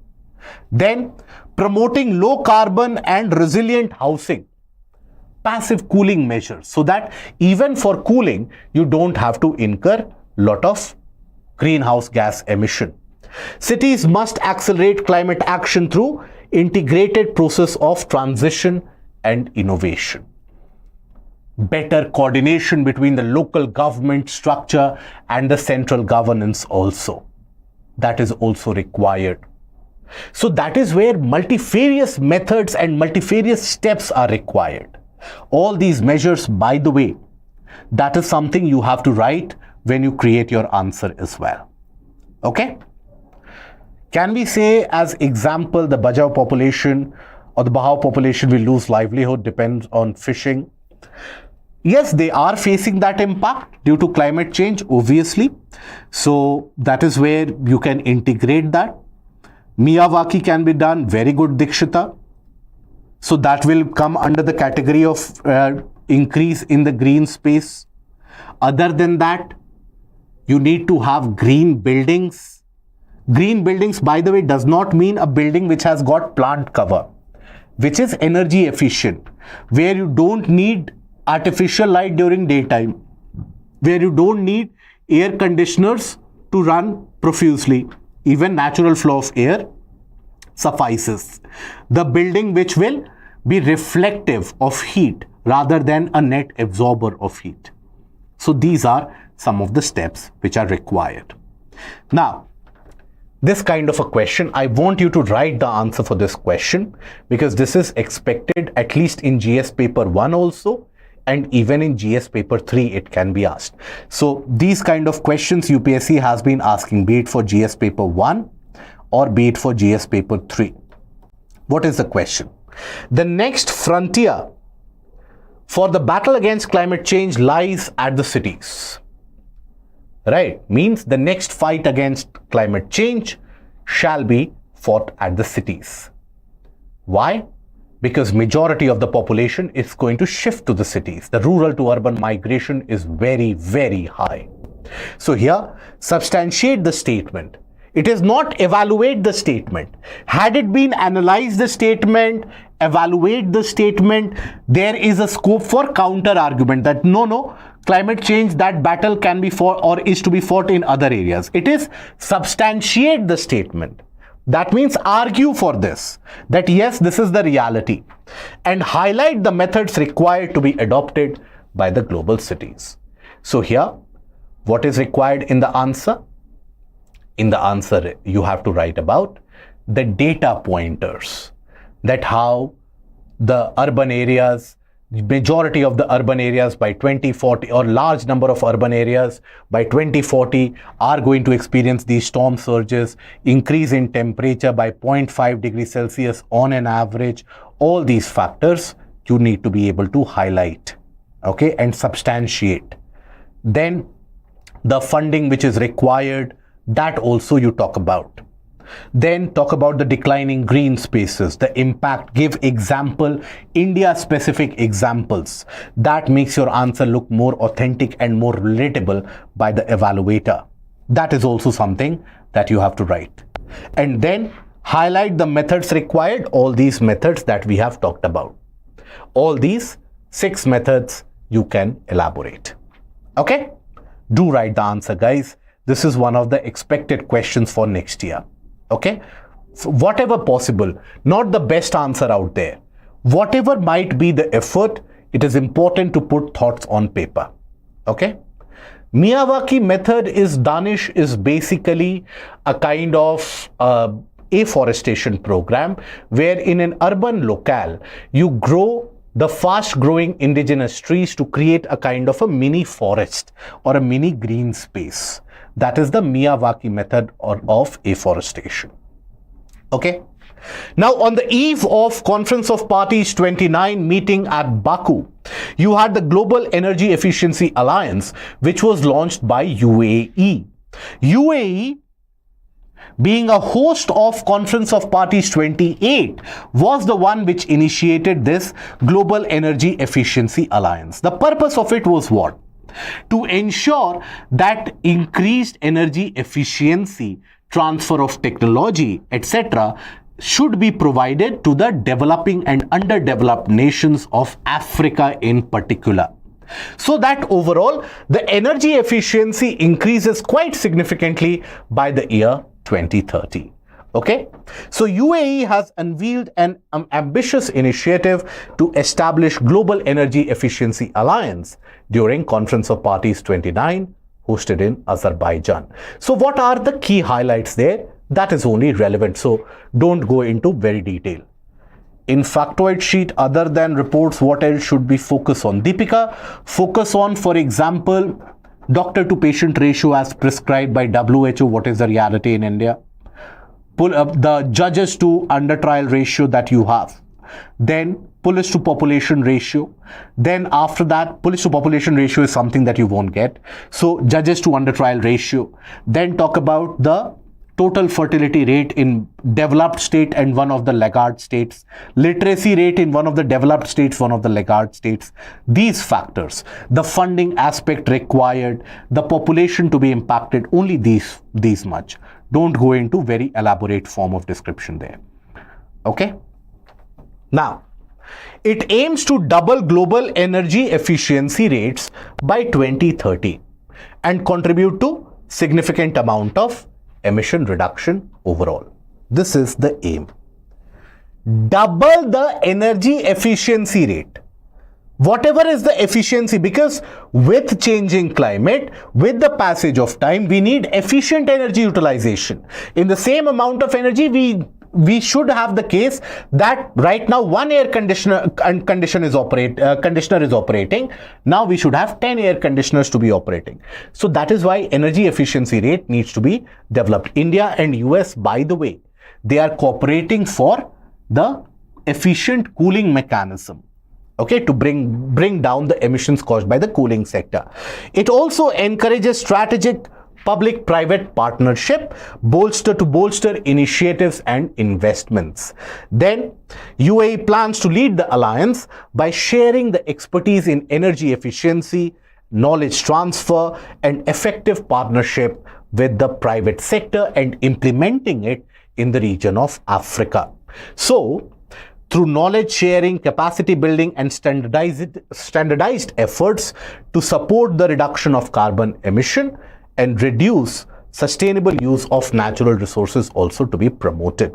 Then, promoting low carbon and resilient housing. Passive cooling measures, so that even for cooling you don't have to incur lot of greenhouse gas emission. Cities must accelerate climate action through integrated process of transition and innovation. Better coordination between the local government structure and the central governance also. That is also required. So that is where multifarious methods and multifarious steps are required. All these measures, by the way, that is something you have to write when you create your answer as well. Okay? Can we say, as example, the Bajau population or the Bahau population will lose livelihood depends on fishing? Yes, they are facing that impact due to climate change, obviously. So that is where you can integrate that. Miyawaki can be done, very good Dikshita. So that will come under the category of increase in the green space. Other than that, you need to have green buildings. Green buildings, by the way, does not mean a building which has got plant cover, which is energy efficient, where you don't need artificial light during daytime, where you don't need air conditioners to run profusely. Even natural flow of air suffices. The building which will be reflective of heat rather than a net absorber of heat. So these are some of the steps which are required. Now, this kind of a question, I want you to write the answer for this question, because this is expected at least in GS paper 1 also, and even in GS paper 3 it can be asked. So these kind of questions UPSC has been asking, be it for GS paper 1 or be it for GS paper 3. What is the question? The next frontier for the battle against climate change lies at the cities. Right? Means the next fight against climate change shall be fought at the cities. Why? Because majority of the population is going to shift to the cities. The rural to urban migration is very, very high. So here, substantiate the statement. It is not evaluate the statement. Had it been analyze the statement, evaluate the statement, there is a scope for counter argument that no, climate change, that battle can be fought or is to be fought in other areas. It is substantiate the statement. That means argue for this, that yes, this is the reality, and highlight the methods required to be adopted by the global cities. So here, what is required in the answer? In the answer, you have to write about the data pointers, that how the urban areas, majority of the urban areas by 2040 or large number of urban areas by 2040 are going to experience these storm surges, increase in temperature by 0.5 degrees Celsius on an average. All these factors you need to be able to highlight, okay, and substantiate. Then the funding which is required, that also you talk about. Then talk about the declining green spaces, the impact, give example, India specific examples. That makes your answer look more authentic and more relatable by the evaluator. That is also something that you have to write. And then highlight the methods required, all these methods that we have talked about. All these 6 methods you can elaborate. Okay? Do write the answer, guys. This is one of the expected questions for next year. Okay? So whatever possible, not the best answer out there. Whatever might be the effort, it is important to put thoughts on paper. Okay? Miyawaki method is, Danish, is basically a kind of afforestation program where in an urban locale, you grow the fast growing indigenous trees to create a kind of a mini forest or a mini green space. That is the Miyawaki method of afforestation. Okay. Now, on the eve of Conference of Parties 29 meeting at Baku, you had the Global Energy Efficiency Alliance, which was launched by UAE. UAE, being a host of Conference of Parties 28, was the one which initiated this Global Energy Efficiency Alliance. The purpose of it was what? To ensure that increased energy efficiency, transfer of technology, etc. should be provided to the developing and underdeveloped nations of Africa in particular, so that overall the energy efficiency increases quite significantly by the year 2030. Okay, so UAE has unveiled an ambitious initiative to establish Global Energy Efficiency Alliance during Conference of Parties 29 hosted in Azerbaijan. So what are the key highlights there? That is only relevant, so don't go into very detail. In factoid sheet, other than reports, what else should be focused on? Deepika, focus on, for example, doctor to patient ratio as prescribed by WHO. What is the reality in India? Pull up the judges to under trial ratio that you have. Then police to population ratio. Then after that, police to population ratio is something that you won't get. So judges to under trial ratio. Then talk about the total fertility rate in developed state and one of the laggard states, literacy rate in one of the developed states, one of the laggard states. These factors, the funding aspect required, the population to be impacted, only these much. Don't go into very elaborate form of description there. Okay. Now, it aims to double global energy efficiency rates by 2030 and contribute to significant amount of emission reduction overall. This is the aim. Double the energy efficiency rate. Whatever is the efficiency, because with changing climate, with the passage of time, we need efficient energy utilization. In the same amount of energy, we should have the case that right now one air conditioner is operating. Now we should have 10 air conditioners to be operating. So that is why energy efficiency rate needs to be developed. India and US, by the way, they are cooperating for the efficient cooling mechanism. Okay, to bring down the emissions caused by the cooling sector. It also encourages strategic public-private partnership, bolster initiatives and investments. Then UAE plans to lead the alliance by sharing the expertise in energy efficiency, knowledge transfer and effective partnership with the private sector and implementing it in the region of Africa. So, through knowledge sharing, capacity building and standardized efforts to support the reduction of carbon emission and reduce sustainable use of natural resources also to be promoted.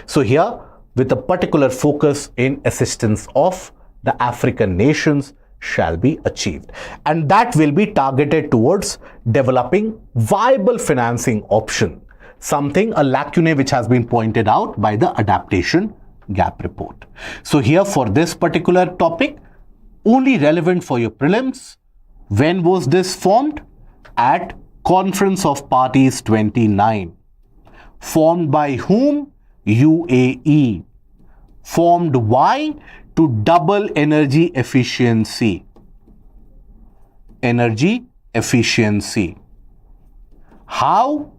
So here, with a particular focus in assistance of the African nations shall be achieved, and that will be targeted towards developing viable financing option, something a lacune which has been pointed out by the Adaptation Gap Report. So here for this particular topic, only relevant for your prelims, when was this formed? At Conference of Parties 29. Formed by whom? UAE. Formed why? To double energy efficiency. Energy efficiency. How?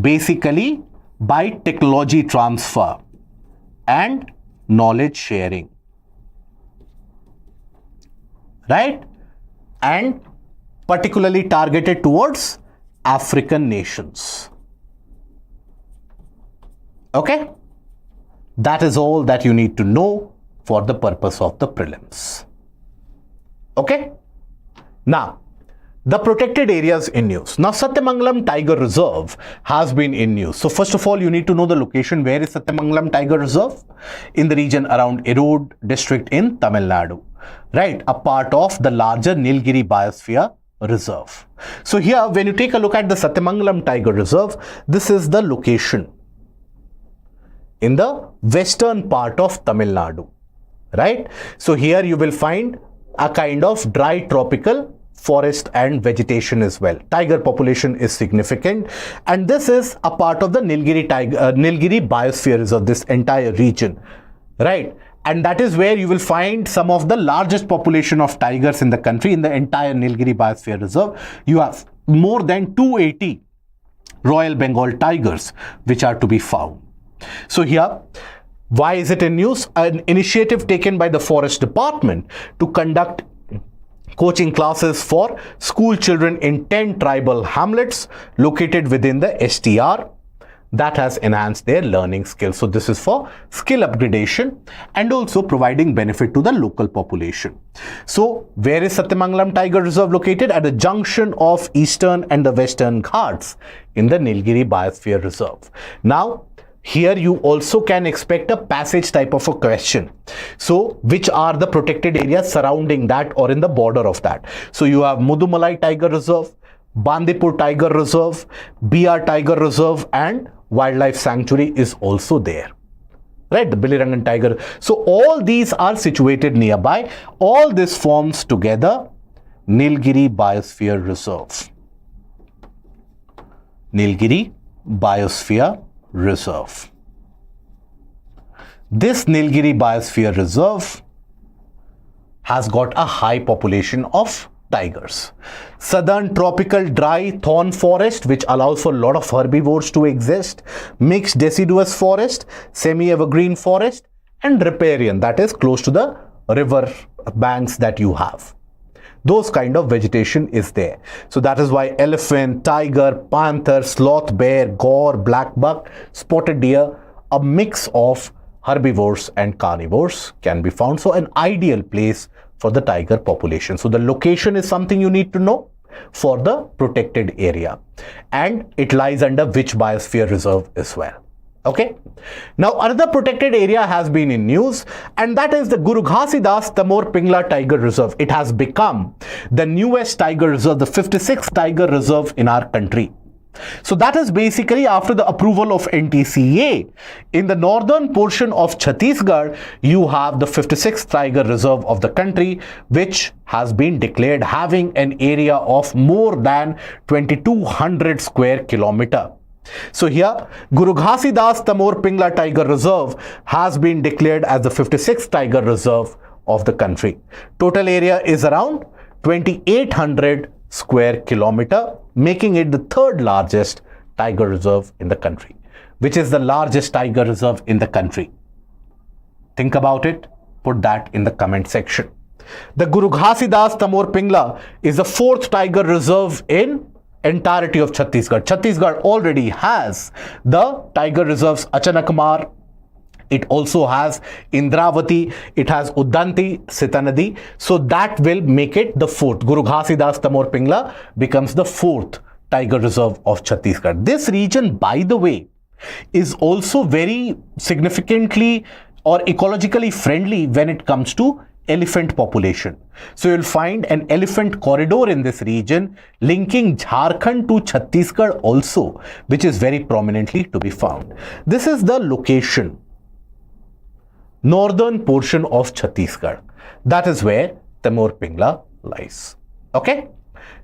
Basically by technology transfer and knowledge sharing, right? And particularly targeted towards African nations. Okay? That is all that you need to know for the purpose of the prelims. Okay? Now, the protected areas in news. Now, Satyamangalam Tiger Reserve has been in news. So, first of all, you need to know the location. Where is Satyamangalam Tiger Reserve? In the region around Erode district in Tamil Nadu. Right? A part of the larger Nilgiri Biosphere Reserve. So, here, when you take a look at the Satyamangalam Tiger Reserve, this is the location in the western part of Tamil Nadu. Right? So, here you will find a kind of dry tropical forest and vegetation as well. Tiger population is significant, and this is a part of the Nilgiri Biosphere Reserve, this entire region, right? And that is where you will find some of the largest population of tigers in the country. In the entire Nilgiri Biosphere Reserve, you have more than 280 Royal Bengal tigers which are to be found. So here, why is it in news? An initiative taken by the Forest Department to conduct coaching classes for school children in 10 tribal hamlets located within the STR that has enhanced their learning skills. So this is for skill upgradation and also providing benefit to the local population. So where is Satyamangalam Tiger Reserve located? At the junction of Eastern and the Western Ghats in the Nilgiri Biosphere Reserve. Now, here you also can expect a passage type of a question. So, which are the protected areas surrounding that or in the border of that? So, you have Mudumalai Tiger Reserve, Bandipur Tiger Reserve, BR Tiger Reserve and Wildlife Sanctuary is also there. Right, the Bilirangan Tiger. So, all these are situated nearby. All this forms together Nilgiri Biosphere Reserve. Nilgiri Biosphere Reserve. This Nilgiri Biosphere Reserve has got a high population of tigers. Southern tropical dry thorn forest which allows for a lot of herbivores to exist, mixed deciduous forest, semi-evergreen forest and riparian, that is close to the river banks that you have. Those kind of vegetation is there. So that is why elephant, tiger, panther, sloth bear, gaur, black buck, spotted deer, a mix of herbivores and carnivores can be found. So an ideal place for the tiger population. So the location is something you need to know for the protected area, and it lies under which biosphere reserve as well. Okay. Now another protected area has been in news, and that is the Guru Ghasidas Tamor Pingla Tiger Reserve. It has become the newest tiger reserve, the 56th tiger reserve in our country. So that is basically after the approval of NTCA. In the northern portion of Chhattisgarh, you have the 56th tiger reserve of the country, which has been declared having an area of more than 2200 square kilometer. So here, Guru Ghasidas Tamor Pingla Tiger Reserve has been declared as the 56th tiger reserve of the country. Total area is around 2800 square kilometer, making it the third largest tiger reserve in the country. Which is the largest tiger reserve in the country? Think about it. Put that in the comment section. The Guru Ghasidas Tamor Pingla is the fourth tiger reserve in entirety of Chhattisgarh. Chhattisgarh already has the tiger reserves Achanakmar. It also has Indravati, it has Uddanti, Sitanadi. So that will make it the fourth. Guru Ghasidas Tamor Pingla becomes the fourth tiger reserve of Chhattisgarh. This region, by the way, is also very significantly or ecologically friendly when it comes to elephant population. So you'll find an elephant corridor in this region linking Jharkhand to Chhattisgarh also, which is very prominently to be found. This is the location, northern portion of Chhattisgarh. That is where Tamor Pingla lies. Okay?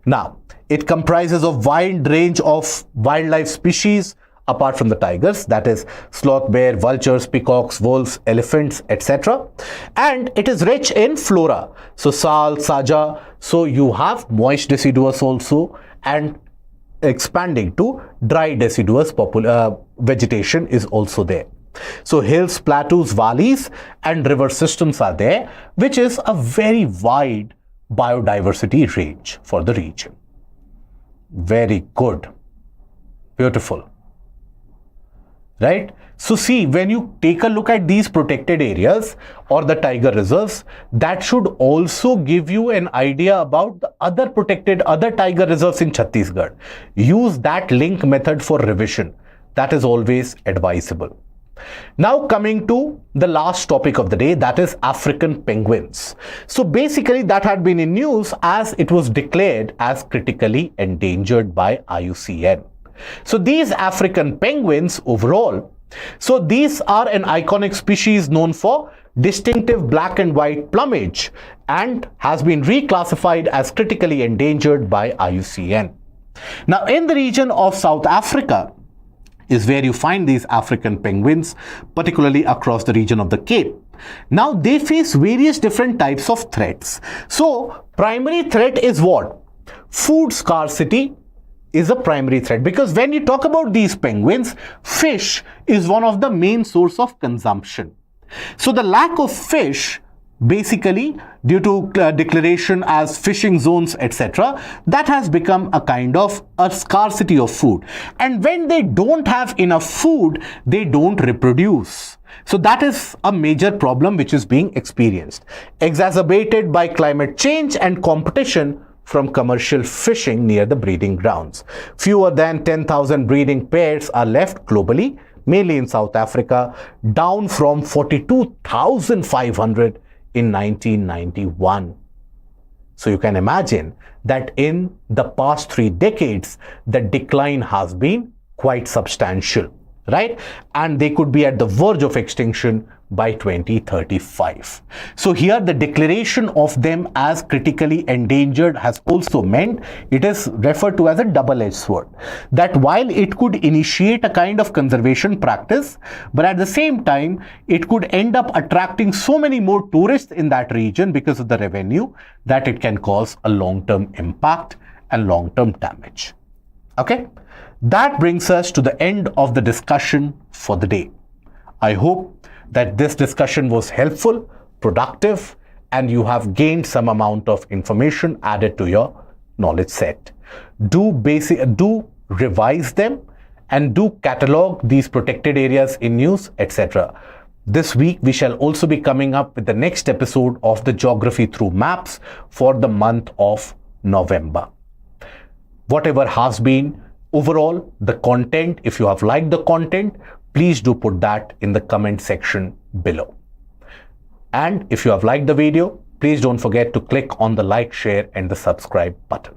Now, it comprises of wide range of wildlife species apart from the tigers, that is sloth bear, vultures, peacocks, wolves, elephants, etc. And it is rich in flora. So sal, saja, so you have moist deciduous also, and expanding to dry deciduous vegetation is also there. So hills, plateaus, valleys and river systems are there, which is a very wide biodiversity range for the region. Very good. Beautiful. Right? So see, when you take a look at these protected areas or the tiger reserves, that should also give you an idea about the other tiger reserves in Chhattisgarh. Use that link method for revision. That is always advisable. Now coming to the last topic of the day, that is African penguins. So basically that had been in news as it was declared as critically endangered by IUCN. So these African penguins overall, so these are an iconic species known for distinctive black and white plumage and has been reclassified as critically endangered by IUCN. Now in the region of South Africa is where you find these African penguins, particularly across the region of the Cape. Now they face various different types of threats. So primary threat is what? Food scarcity is a primary threat, because when you talk about these penguins, fish is one of the main source of consumption. So the lack of fish, basically due to declaration as fishing zones, etc., that has become a kind of a scarcity of food. And when they don't have enough food, they don't reproduce. So that is a major problem which is being experienced, exacerbated by climate change and competition from commercial fishing near the breeding grounds. Fewer than 10,000 breeding pairs are left globally, mainly in South Africa, down from 42,500 in 1991. So you can imagine that in the past 3 decades, the decline has been quite substantial, right? And they could be at the verge of extinction by 2035. So here the declaration of them as critically endangered has also meant it is referred to as a double-edged sword, that while it could initiate a kind of conservation practice, but at the same time it could end up attracting so many more tourists in that region because of the revenue that it can cause a long-term impact and long-term damage. Okay, that brings us to the end of the discussion for the day. I hope that this discussion was helpful, productive, and you have gained some amount of information added to your knowledge set. Do revise them and do catalog these protected areas in news, etc. This week we shall also be coming up with the next episode of the Geography Through Maps for the month of November. Whatever has been overall the content, if you have liked the content, please do put that in the comment section below. And if you have liked the video, please don't forget to click on the like, share and the subscribe button.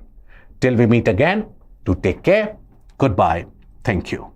Till we meet again, do take care. Goodbye. Thank you.